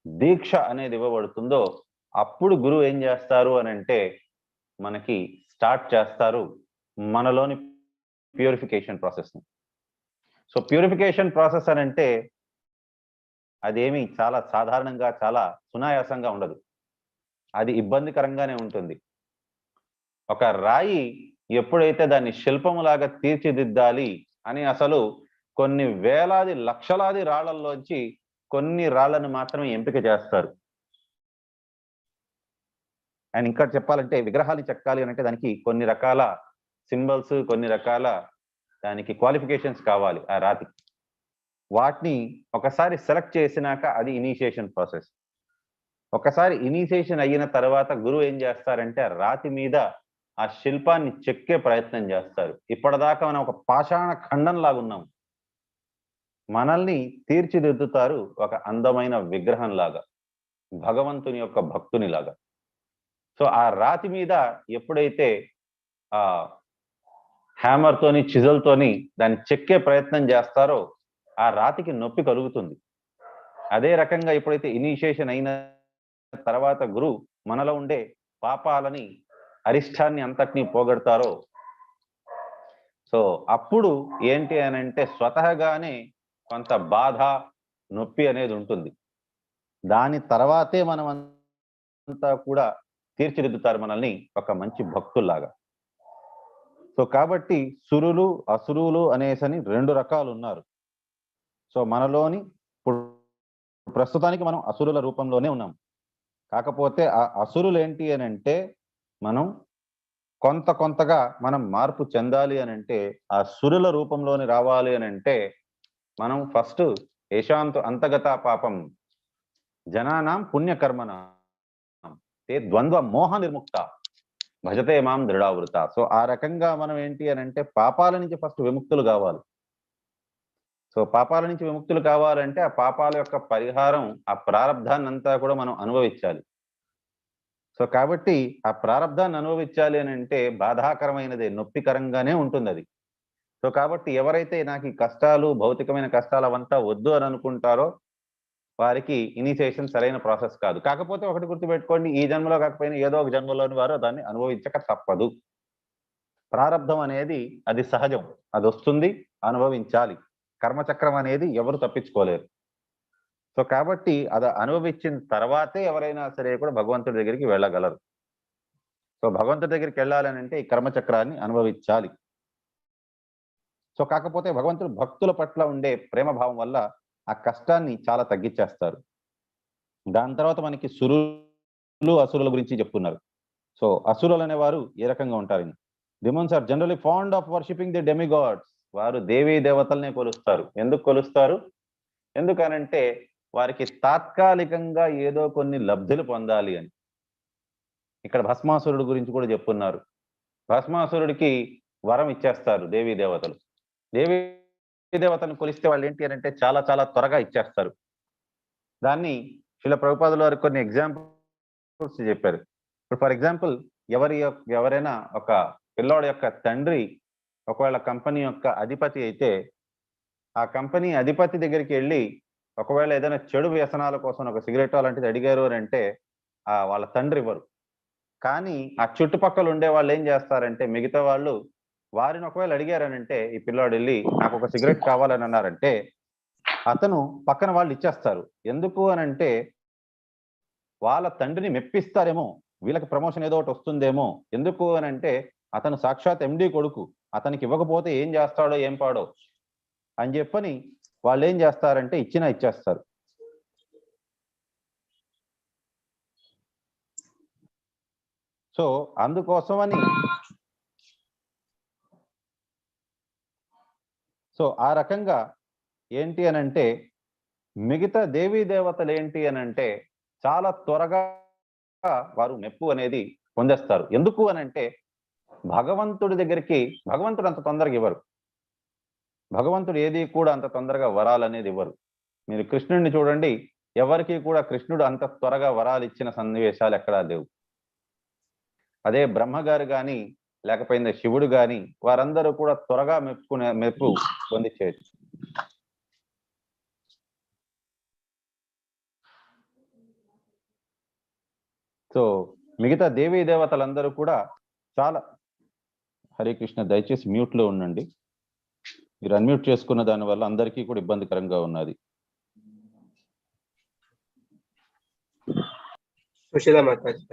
దీక్ష అనేది ఇవ్వబడుతుందో అప్పుడు గురువు ఏం చేస్తారు అని అంటే మనకి స్టార్ట్ చేస్తారు మనలోని ప్యూరిఫికేషన్ ప్రాసెస్ని. సో ప్యూరిఫికేషన్ ప్రాసెస్ అని అంటే అదేమి చాలా సాధారణంగా చాలా సునాయాసంగా ఉండదు. అది ఇబ్బందికరంగానే ఉంటుంది. ఒక రాయి ఎప్పుడైతే దాన్ని శిల్పములాగా తీర్చిదిద్దాలి అని అసలు కొన్ని వేలాది లక్షలాది రాళ్లలోంచి కొన్ని రాళ్లను మాత్రమే ఎంపిక చేస్తారు. అండ్ ఇంకా చెప్పాలంటే విగ్రహాలు చెక్కాలి అని అంటే దానికి కొన్ని రకాల సింబల్స్, కొన్ని రకాల దానికి క్వాలిఫికేషన్స్ కావాలి ఆ రాతికి. వాటిని ఒకసారి సెలెక్ట్ చేసినాక అది ఇనిషియేషన్ ప్రాసెస్. ఒకసారి ఇనిషియేషన్ అయిన తర్వాత గురువు ఏం చేస్తారంటే ఆ రాతి మీద ఆ శిల్పాన్ని చెక్కే ప్రయత్నం చేస్తారు. ఇప్పటిదాకా మనం ఒక పాషాణ ఖండం లాగా ఉన్నాం, మనల్ని తీర్చిదిద్దుతారు ఒక అందమైన విగ్రహం లాగా, భగవంతుని యొక్క భక్తుని లాగా. సో ఆ రాతి మీద ఎప్పుడైతే ఆ హ్యామర్ తోని, చిజల్ తోని దాన్ని చెక్కే ప్రయత్నం చేస్తారో ఆ రాతికి నొప్పి కలుగుతుంది. అదే రకంగా ఎప్పుడైతే ఇనిషియేషన్ అయిన తర్వాత గురువు మనలో ఉండే పాపాలని, అరిష్టాన్ని అంతటినీ పోగొడతారో సో అప్పుడు ఏంటి అని అంటే స్వతహాగానే కొంత బాధ, నొప్పి అనేది ఉంటుంది. దాని తర్వాతే మనం అంతా కూడా తీర్చిదిద్దుతారు మనల్ని ఒక మంచి భక్తుల్లాగా. సో కాబట్టి సురులు, అసురులు అనేసని రెండు రకాలు ఉన్నారు. సో మనలోని ఇప్పుడు ప్రస్తుతానికి మనం అసురుల రూపంలోనే ఉన్నాం. కాకపోతే ఆ అసురులు ఏంటి అని అంటే మనం కొంతగా మనం మార్పు చెందాలి అని అంటే ఆ సురుల రూపంలోని రావాలి అని అంటే మనం ఫస్ట్ ఏషాంతు అంతగత పాపం జనానాం పుణ్యకర్మణ తే ద్వంద్వ మోహ నిర్ముక్త. భజతే మాం దృఢావృత. సో ఆ రకంగా మనం ఏంటి అని అంటే పాపాల నుంచి ఫస్ట్ విముక్తులు కావాలి. సో పాపాల నుంచి విముక్తులు కావాలంటే ఆ పాపాల యొక్క పరిహారం, ఆ ప్రారబ్ధాన్ని అంతా కూడా మనం అనుభవించాలి. సో కాబట్టి ఆ ప్రారబ్ధాన్ని అనుభవించాలి అని అంటే బాధాకరమైనదే, నొప్పికరంగానే ఉంటుంది అది. సో కాబట్టి ఎవరైతే నాకు ఈ కష్టాలు, భౌతికమైన కష్టాలు అవంతా వద్దు అని అనుకుంటారో వారికి ఇనిషియేషన్ సరైన ప్రాసెస్ కాదు. కాకపోతే ఒకటి గుర్తుపెట్టుకోండి, ఈ జన్మలో కాకపోయినా ఏదో ఒక జన్మలోని వారు దాన్ని అనుభవించక తప్పదు. ప్రారబ్ధం అనేది అది సహజం, అది వస్తుంది, అనుభవించాలి. కర్మచక్రం అనేది ఎవరు తప్పించుకోలేరు. సో కాబట్టి అది అనుభవించిన తర్వాతే ఎవరైనా సరే కూడా భగవంతుడి దగ్గరికి వెళ్ళగలరు. సో భగవంతుడి దగ్గరికి వెళ్ళాలని అంటే ఈ కర్మచక్రాన్ని అనుభవించాలి. సో కాకపోతే భగవంతుడు భక్తుల పట్ల ఉండే ప్రేమ భావం వల్ల ఆ కష్టాన్ని చాలా తగ్గించేస్తారు. దాని తర్వాత మనకి సురులు, అసురుల గురించి చెప్తున్నారు. సో అసురులు అనేవారు ఏ రకంగా ఉంటారని, demons are generally fond of worshipping the demigods. వారు దేవీ దేవతల్నే కొలుస్తారు. ఎందుకు కొలుస్తారు? ఎందుకనంటే వారికి తాత్కాలికంగా ఏదో కొన్ని లబ్ధులు పొందాలి అని. ఇక్కడ భస్మాసురుడు గురించి కూడా చెప్తున్నారు. భస్మాసురుడికి వరం ఇచ్చేస్తారు దేవీ దేవతలు. దేవీ దేవతను కొలిస్తే వాళ్ళు ఏంటి అని అంటే చాలా చాలా త్వరగా ఇచ్చేస్తారు. దాన్ని శ్రీల ప్రభుపాదుల వారు కొన్ని ఎగ్జాంపుల్స్ చెప్పారు. ఇప్పుడు ఫర్ ఎగ్జాంపుల్ ఎవరైనా ఒక పిల్లోడు యొక్క తండ్రి ఒకవేళ కంపెనీ యొక్క అధిపతి అయితే ఆ కంపెనీ అధిపతి దగ్గరికి వెళ్ళి ఒకవేళ ఏదైనా చెడు వ్యసనాల కోసం ఒక సిగరెట్ అలాంటిది అడిగారు అని అంటే వాళ్ళ తండ్రి ఇవ్వరు. కానీ ఆ చుట్టుపక్కల ఉండే వాళ్ళు ఏం చేస్తారంటే మిగతా వాళ్ళు వారిని ఒకవేళ అడిగారనంటే ఈ పిల్లాడు వెళ్ళి నాకు ఒక సిగరెట్ కావాలని అన్నారంటే అతను పక్కన వాళ్ళు ఇచ్చేస్తారు. ఎందుకు అనంటే వాళ్ళ తండ్రిని మెప్పిస్తారేమో, వీళ్ళకి ప్రమోషన్ ఏదో ఒకటి వస్తుందేమో. ఎందుకు అనంటే అతను సాక్షాత్ ఎండి కొడుకు, అతనికి ఇవ్వకపోతే ఏం చేస్తాడో ఏం పాడో అని చెప్పని వాళ్ళు ఏం చేస్తారంటే ఇచ్చేస్తారు. సో అందుకోసమని సో ఆ రకంగా ఏంటి అనంటే మిగతా దేవీ దేవతలు ఏంటి అనంటే చాలా త్వరగా వారు మెప్పు అనేది పొందేస్తారు. ఎందుకు అనంటే భగవంతుడి దగ్గరికి భగవంతుడు అంత తొందరగా ఇవ్వరు. భగవంతుడు ఏది కూడా అంత తొందరగా వరాలు అనేది ఇవ్వరు. మీరు కృష్ణుడిని చూడండి, ఎవరికి కూడా కృష్ణుడు అంత త్వరగా వరాలు ఇచ్చిన సన్నివేశాలు ఎక్కడా లేవు. అదే బ్రహ్మగారు కానీ లేకపోయింది శివుడు కానీ వారందరూ కూడా త్వరగా మెప్పు పొందించేయచ్చు. సో మిగతా దేవీ దేవతలందరూ కూడా చాలా హరే కృష్ణ, దయచేసి మ్యూట్ లో ఉండండి. మీరు అన్మ్యూట్ చేసుకున్న దాని వల్ల అందరికీ కూడా ఇబ్బందికరంగా ఉన్నది. సుశీల మాతాజీ.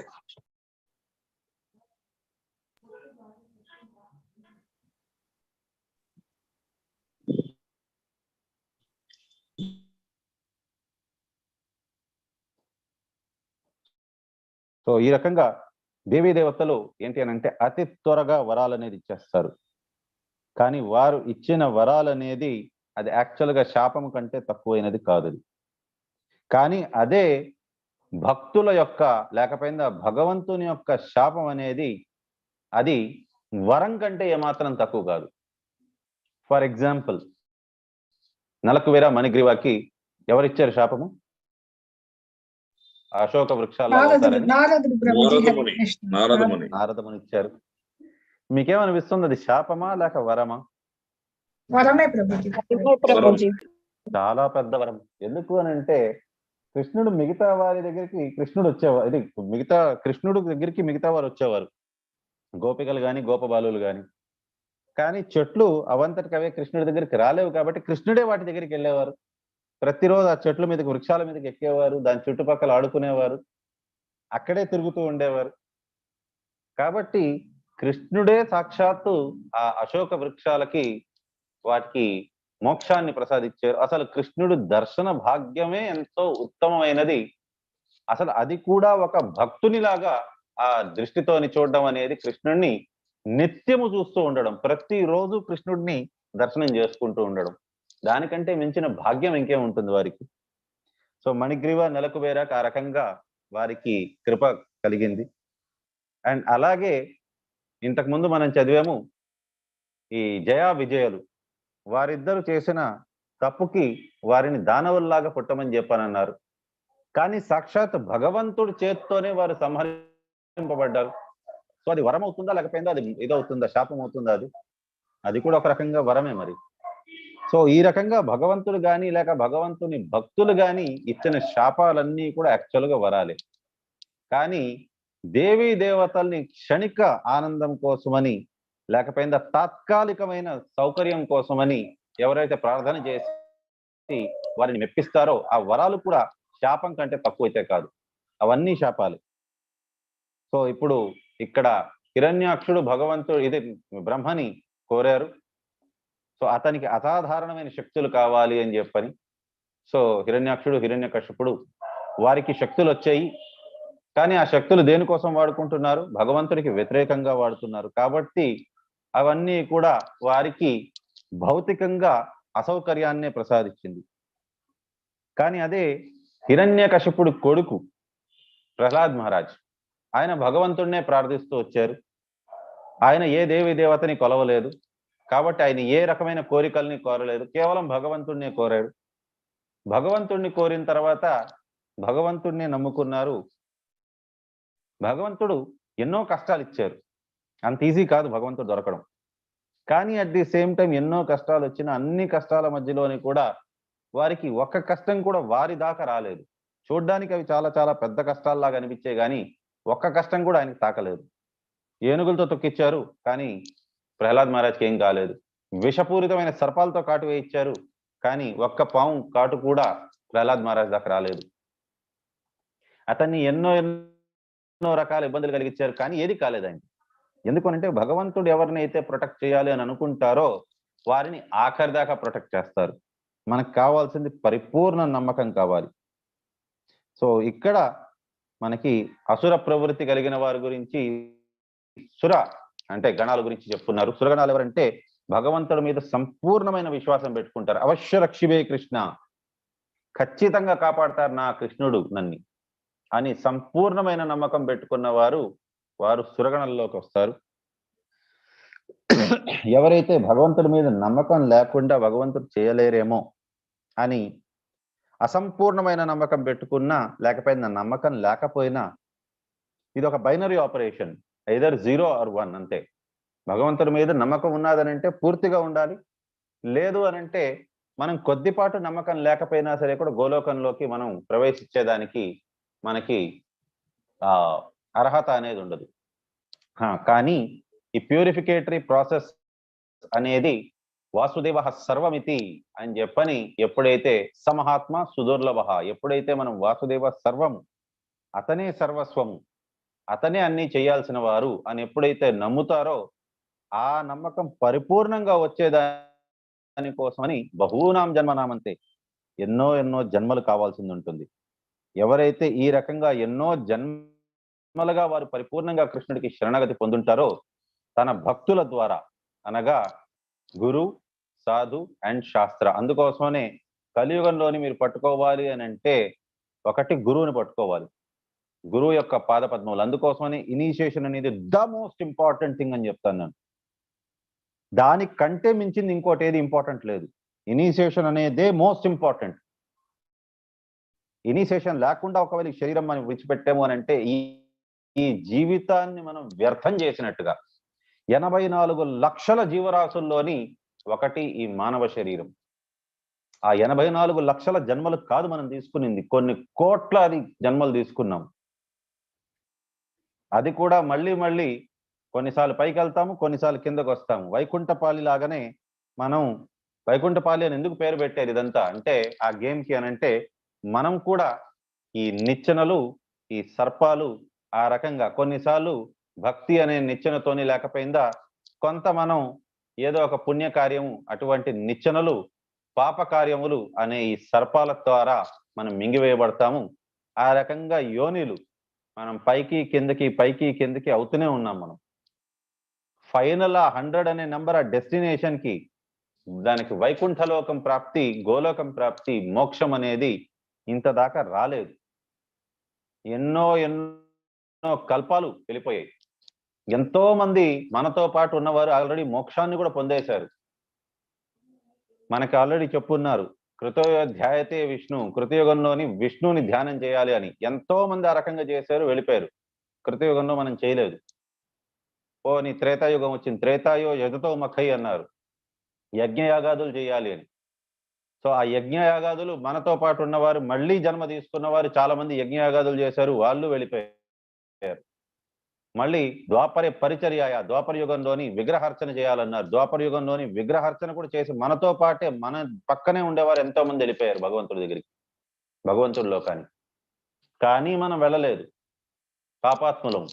సో ఈ రకంగా దేవీ దేవతలు ఏంటి అని అంటే అతి త్వరగా వరాలు అనేది ఇచ్చేస్తారు. కానీ వారు ఇచ్చిన వరాలు అనేది అది యాక్చువల్గా శాపం కంటే తక్కువైనది కాదు. కానీ అదే భక్తుల యొక్క లేకపోయిందా భగవంతుని యొక్క శాపం అనేది అది వరం కంటే ఏమాత్రం తక్కువ కాదు. ఫర్ ఎగ్జాంపుల్ నలకువేర మణిగ్రీవాకి ఎవరిచ్చారు శాపము? అశోక వృక్షాలు నారదముని ఇచ్చారు. మీకేమనిపిస్తుంది, అది శాపమా లేక వరమా? వరమే ప్రభుజీ. చాలా పెద్ద వరం. ఎందుకు అని అంటే కృష్ణుడు మిగతా వారి దగ్గరికి కృష్ణుడు వచ్చేవారు, ఇది కృష్ణుడు దగ్గరికి మిగతా వారు వచ్చేవారు, గోపికలు కానీ గోపబాలులు కానీ. కానీ చెట్లు అవంతటికి అవే కృష్ణుడి దగ్గరికి రాలేవు కాబట్టి కృష్ణుడే వాటి దగ్గరికి వెళ్ళేవారు. ప్రతిరోజు ఆ చెట్ల మీదకి వృక్షాల మీదకి ఎక్కేవారు, దాని చుట్టుపక్కల ఆడుకునేవారు, అక్కడే తిరుగుతూ ఉండేవారు. కాబట్టి కృష్ణుడే సాక్షాత్తు ఆ అశోక వృక్షాలకి వాటికి మోక్షాన్ని ప్రసాదించారు. అసలు కృష్ణుడు దర్శన భాగ్యమే ఎంతో ఉత్తమమైనది. అసలు అది కూడా ఒక భక్తునిలాగా ఆ దృష్టితోని చూడడం అనేది, కృష్ణుడిని నిత్యము చూస్తూ ఉండడం, ప్రతిరోజు కృష్ణుడిని దర్శనం చేసుకుంటూ ఉండడం, దానికంటే మించిన భాగ్యం ఇంకేముంటుంది వారికి. సో మణిగ్రీవ నలకువేరకు ఆ రకంగా వారికి కృప కలిగింది. అండ్ అలాగే ఇంతకుముందు మనం చదివాము ఈ జయ విజయులు వారిద్దరు చేసిన తప్పుకి వారిని దానవుల్లాగా పుట్టమని చెప్పానన్నారు. కానీ సాక్షాత్ భగవంతుడి చేత్తోనే వారు సంహరింపబడ్డారు. సో అది వరం అవుతుందా, లేకపోయిందా అది ఇదవుతుందా, శాపం అవుతుందా? అది కూడా ఒక రకంగా వరమే మరి. సో ఈ రకంగా భగవంతుడు గాని లేక భగవంతుని భక్తులు గాని ఇచ్చిన శాపాలన్నీ కూడా యాక్చువల్గా వరాలే. కానీ దేవీ దేవతల్ని క్షణిక ఆనందం కోసమని లేకపోయిందా తాత్కాలికమైన సౌకర్యం కోసమని ఎవరైతే ప్రార్థన చేసి వారిని మెప్పిస్తారో ఆ వరాలు కూడా శాపం కంటే తక్కువైతే కాదు, అవన్నీ శాపాలు. సో ఇప్పుడు ఇక్కడ హిరణ్యాక్షుడు భగవంతుడు ఇది బ్రహ్మని కోరారు. సో అతనికి అసాధారణమైన శక్తులు కావాలి అని చెప్పని సో హిరణ్యాక్షుడు హిరణ్యకశిపుడు వారికి శక్తులు వచ్చాయి. కానీ ఆ శక్తులు దేనికోసం వాడుకుంటున్నారు? భగవంతుడికి వ్యతిరేకంగా వాడుతున్నారు. కాబట్టి అవన్నీ కూడా వారికి భౌతికంగా అసౌకర్యాన్నే ప్రసాదించింది. కానీ అదే హిరణ్యకశిపుడు కొడుకు ప్రహ్లాద్ మహారాజ్, ఆయన భగవంతుడినే ప్రార్థిస్తూ వచ్చారు. ఆయన ఏ దేవి దేవతని కొలవలేదు. కాబట్టి ఆయన ఏ రకమైన కోరికల్ని కోరలేదు, కేవలం భగవంతుడినే కోరాడు. భగవంతుడిని కోరిన తర్వాత భగవంతుడిని నమ్ముకున్నారు. భగవంతుడు ఎన్నో కష్టాలు ఇచ్చారు, అంత ఈజీ కాదు భగవంతుడు దొరకడం. కానీ అట్ ది సేమ్ టైం ఎన్నో కష్టాలు వచ్చిన అన్ని కష్టాల మధ్యలోని కూడా వారికి ఒక్క కష్టం కూడా వారి దాకా రాలేదు. చూడ్డానికి అవి చాలా చాలా పెద్ద కష్టాల్లాగా అనిపించే కానీ ఒక్క కష్టం కూడా ఆయనకి తాకలేదు. ఏనుగులతో తొక్కిచ్చారు కానీ ప్రహ్లాద్ మహారాజ్కి ఏం కాలేదు. విషపూరితమైన సర్పాలతో కాటు వేయించారు కానీ ఒక్క పాము కాటు కూడా ప్రహ్లాద్ మహారాజ్ దాకా రాలేదు. అతన్ని ఎన్నో ఎన్నో రకాల ఇబ్బందులు కలిగించారు కానీ ఏది కాలేదు ఆయన. ఎందుకనంటే భగవంతుడు ఎవరినైతే ప్రొటెక్ట్ చేయాలి అని అనుకుంటారో వారిని ఆఖరి దాకా ప్రొటెక్ట్ చేస్తారు. మనకు కావాల్సింది పరిపూర్ణ నమ్మకం కావాలి. సో ఇక్కడ మనకి అసుర ప్రవృత్తి కలిగిన వారి గురించి సుర అంటే గణాల గురించి చెప్తున్నారు. సురగణాలు ఎవరంటే భగవంతుడి మీద సంపూర్ణమైన విశ్వాసం పెట్టుకుంటారు. అవశ్య రక్షివే కృష్ణ, ఖచ్చితంగా కాపాడతారు నా కృష్ణుడు నన్ను అని సంపూర్ణమైన నమ్మకం పెట్టుకున్న వారు సురగణంలోకి వస్తారు. ఎవరైతే భగవంతుడి మీద నమ్మకం లేకుండా భగవంతుడు చేయలేరేమో అని అసంపూర్ణమైన నమ్మకం పెట్టుకున్నా లేకపోయినా నమ్మకం లేకపోయినా ఇది ఒక బైనరీ ఆపరేషన్, ఐదర్ 0 or 1 అంతే. భగవంతుడి మీద నమ్మకం ఉన్నదనంటే పూర్తిగా ఉండాలి, లేదు అనంటే మనం కొద్దిపాటు నమ్మకం లేకపోయినా సరే కూడా గోలోకంలోకి మనం ప్రవేశించేదానికి మనకి అర్హత అనేది ఉండదు. కానీ ఈ ప్యూరిఫికేటరీ ప్రాసెస్ అనేది వాసుదేవ సర్వమితి అని చెప్పని ఎప్పుడైతే సమహాత్మ సుదుర్లభ, ఎప్పుడైతే మనం వాసుదేవ సర్వము, అతనే సర్వస్వము, అతనే అన్ని చేయాల్సిన వారు అని ఎప్పుడైతే నమ్ముతారో ఆ నమ్మకం పరిపూర్ణంగా వచ్చేదాని కోసమని బహూనాం జన్మనామంతే ఎన్నో ఎన్నో జన్మలు కావాల్సింది ఉంటుంది. ఎవరైతే ఈ రకంగా ఎన్నో జన్మలుగా వారు పరిపూర్ణంగా కృష్ణుడికి శరణగతి పొందుంటారో తన భక్తుల ద్వారా, అనగా గురు, సాధు అండ్ శాస్త్ర. అందుకోసమనే కలియుగంలోని మీరు పట్టుకోవాలి అని అంటే ఒకటి గురువుని పట్టుకోవాలి, గురువు యొక్క పాద పద్మములు. అందుకోసమని ఇనిషియేషన్ అనేది ద మోస్ట్ ఇంపార్టెంట్ థింగ్ అని చెప్తాను నేను. దానికంటే మించింది ఇంకోటి ఏది ఇంపార్టెంట్ లేదు. ఇనిషియేషన్ అనేదే మోస్ట్ ఇంపార్టెంట్. ఇనిషియేషన్ లేకుండా ఒకవేళ ఈ శరీరం మనం విడిచిపెట్టాము అని అంటే ఈ జీవితాన్ని మనం వ్యర్థం చేసినట్టుగా. 84 లక్షల జీవరాశుల్లోని ఒకటి ఈ మానవ శరీరం. ఆ 84 లక్షల జన్మలు కాదు మనం తీసుకునింది, కొన్ని కోట్లాది జన్మలు తీసుకున్నాం. అది కూడా మళ్ళీ మళ్ళీ కొన్నిసార్లు పైకి వెళ్తాము, కొన్నిసార్లు కిందకు వస్తాము. వైకుంఠపాలి లాగానే మనం వైకుంఠపాలి అని ఎందుకు పేరు పెట్టారు ఇదంతా అంటే ఆ గేమ్కి అని అంటే మనం కూడా ఈ నిచ్చెనలు, ఈ సర్పాలు ఆ రకంగా కొన్నిసార్లు భక్తి అనే నిచ్చెనతోని లేకపోయిందా కొంత మనం ఏదో ఒక పుణ్యకార్యము అటువంటి నిచ్చెనలు, పాప కార్యములు అనే ఈ సర్పాల ద్వారా మనం మింగివేయబడతాము. ఆ రకంగా యోనిలు మనం పైకి కిందకి అవుతూనే ఉన్నాం. మనం ఫైనల్ 100 అనే నెంబర్ ఆ డెస్టినేషన్ కి, దానికి వైకుంఠలోకం ప్రాప్తి, గోలోకం ప్రాప్తి, మోక్షం అనేది ఇంత దాకా రాలేదు. ఎన్నో ఎన్నో కల్పాలు వెళ్ళిపోయాయి. ఎంతో మంది మనతో పాటు ఉన్నవారు ఆల్రెడీ మోక్షాన్ని కూడా పొందేశారు. మనకి ఆల్రెడీ చెప్పున్నారు, కృతయోధ్యాయతే విష్ణు, కృతయుగంలోని విష్ణువుని ధ్యానం చేయాలి అని. ఎంతో మంది ఆ రకంగా చేశారు, వెళ్ళిపోయారు. కృతయుగంలో మనం చేయలేదు. నీ త్రేతాయుగం వచ్చింది, త్రేతాయో యజతో మఖై అన్నారు, యజ్ఞయాగాదులు చేయాలి అని. సో ఆ యజ్ఞయాగాదులు మనతో పాటు ఉన్నవారు, మళ్ళీ జన్మ తీసుకున్నవారు చాలా మంది యజ్ఞయాగాదులు చేశారు, వాళ్ళు వెళ్ళిపోయారు. మళ్ళీ ద్వాపర పరిచర్యాయ, ద్వాపర యుగంలోని విగ్రహార్చన చేయాలన్నారు. ద్వాపర యుగంలోని విగ్రహార్చన కూడా చేసి మనతో పాటే మన పక్కనే ఉండేవారు ఎంతో మంది వెళ్ళిపోయారు భగవంతుడి దగ్గరికి, భగవంతుడి లోకానికి. కానీ మనం వెళ్ళలేదు, పాపాత్ములం.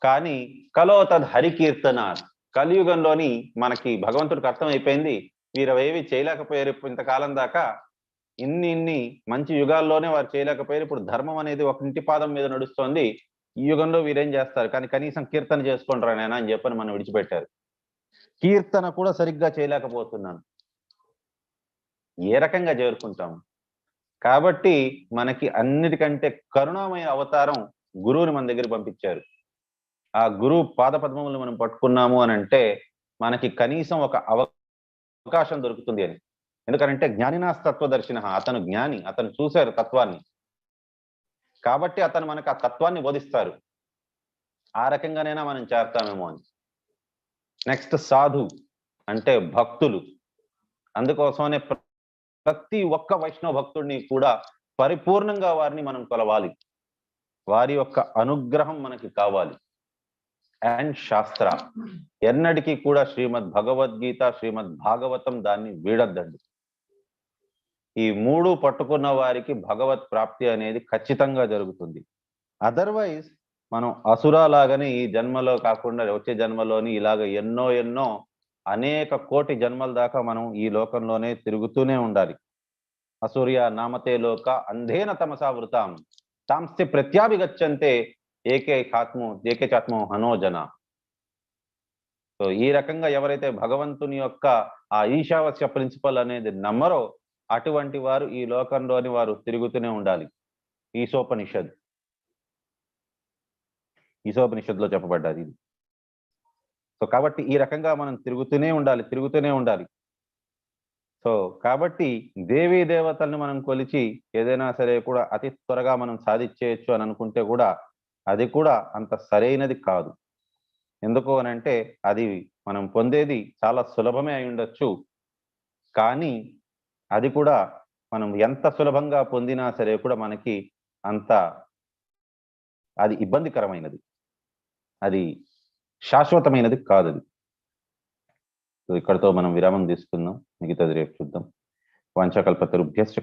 కానీ కలో తద్ హరికీర్తనాత్, కలియుగంలోని మనకి భగవంతుడికి అర్థమైపోయింది, వీరవేవి చేయలేకపోయారు ఇంతకాలం దాకా. ఇన్ని మంచి యుగాల్లోనే వారు చేయలేకపోయారు. ఇప్పుడు ధర్మం అనేది ఒక ఇంటి పాదం మీద నడుస్తోంది, ఈ యుగంలో వీరేం చేస్తారు, కానీ కనీసం కీర్తన చేసుకుంటారా నేనా అని చెప్పని మనం విడిచిపెట్టారు. కీర్తన కూడా సరిగ్గా చేయలేకపోతున్నాను, ఏ రకంగా చేరుకుంటాము? కాబట్టి మనకి అన్నిటికంటే కరుణామయ అవతారం గురువుని మన దగ్గర పంపించారు. ఆ గురువు పాదపద్మములు మనం పట్టుకున్నాము అని అంటే మనకి కనీసం ఒక అవకాశం దొరుకుతుంది అని. ఎందుకంటే జ్ఞానినాస్తత్వదర్శిన, అతను జ్ఞాని, అతను చూశారు తత్వాన్ని, కాబట్టి అతను మనకు ఆ తత్వాన్ని బోధిస్తారు. ఆ రకంగానైనా మనం చేస్తామేమో అని. నెక్స్ట్ సాధు అంటే భక్తులు. అందుకోసమనే ప్రతి ఒక్క వైష్ణవ భక్తుడిని కూడా పరిపూర్ణంగా వారిని మనం కొలవాలి, వారి యొక్క అనుగ్రహం మనకి కావాలి. అండ్ శాస్త్ర, ఎన్నటికీ కూడా శ్రీమద్ భగవద్గీత, శ్రీమద్ భాగవతం దాన్ని వీడద్దండి. ఈ మూడు పట్టుకున్న వారికి భగవత్ ప్రాప్తి అనేది ఖచ్చితంగా జరుగుతుంది. అదర్వైజ్ మనం అసురాలాగానే ఈ జన్మలో కాకుండా వచ్చే జన్మలోని ఇలాగ ఎన్నో అనేక కోటి జన్మల దాకా మనం ఈ లోకంలోనే తిరుగుతూనే ఉండాలి. అసూర్య నామతే లోక అంధేన తమసావృతాం తాంస్తి ప్రత్యాభిగచ్చంతే ఏకేచాత్మో హనోజన. సో ఈ రకంగా ఎవరైతే భగవంతుని యొక్క ఆ ఈశావాస్య ప్రిన్సిపల్ అనేది నమ్మరో అటువంటి వారు ఈ లోకంలోని వారు తిరుగుతూనే ఉండాలి. ఈశోపనిషత్తులో చెప్పబడ్డది ఇది. సో కాబట్టి ఈ రకంగా మనం తిరుగుతూనే ఉండాలి. సో కాబట్టి దేవీ దేవతల్ని మనం కొలిచి ఏదైనా సరే కూడా అతి త్వరగా మనం సాధించేయచ్చు అని అనుకుంటే కూడా అది కూడా అంత సరైనది కాదు. ఎందుకు అని అంటే అది మనం పొందేది చాలా సులభమే అయి ఉండొచ్చు, కానీ అది కూడా మనం ఎంత సులభంగా పొందినా సరే కూడా మనకి అంత అది ఇబ్బందికరమైనది, అది శాశ్వతమైనది కాదు అది. సో ఇక్కడతో మనం విరామం తీసుకుందాం, మిగతాది రేపు చూద్దాం. వాంఛాకల్పతరుభ్యశ్చ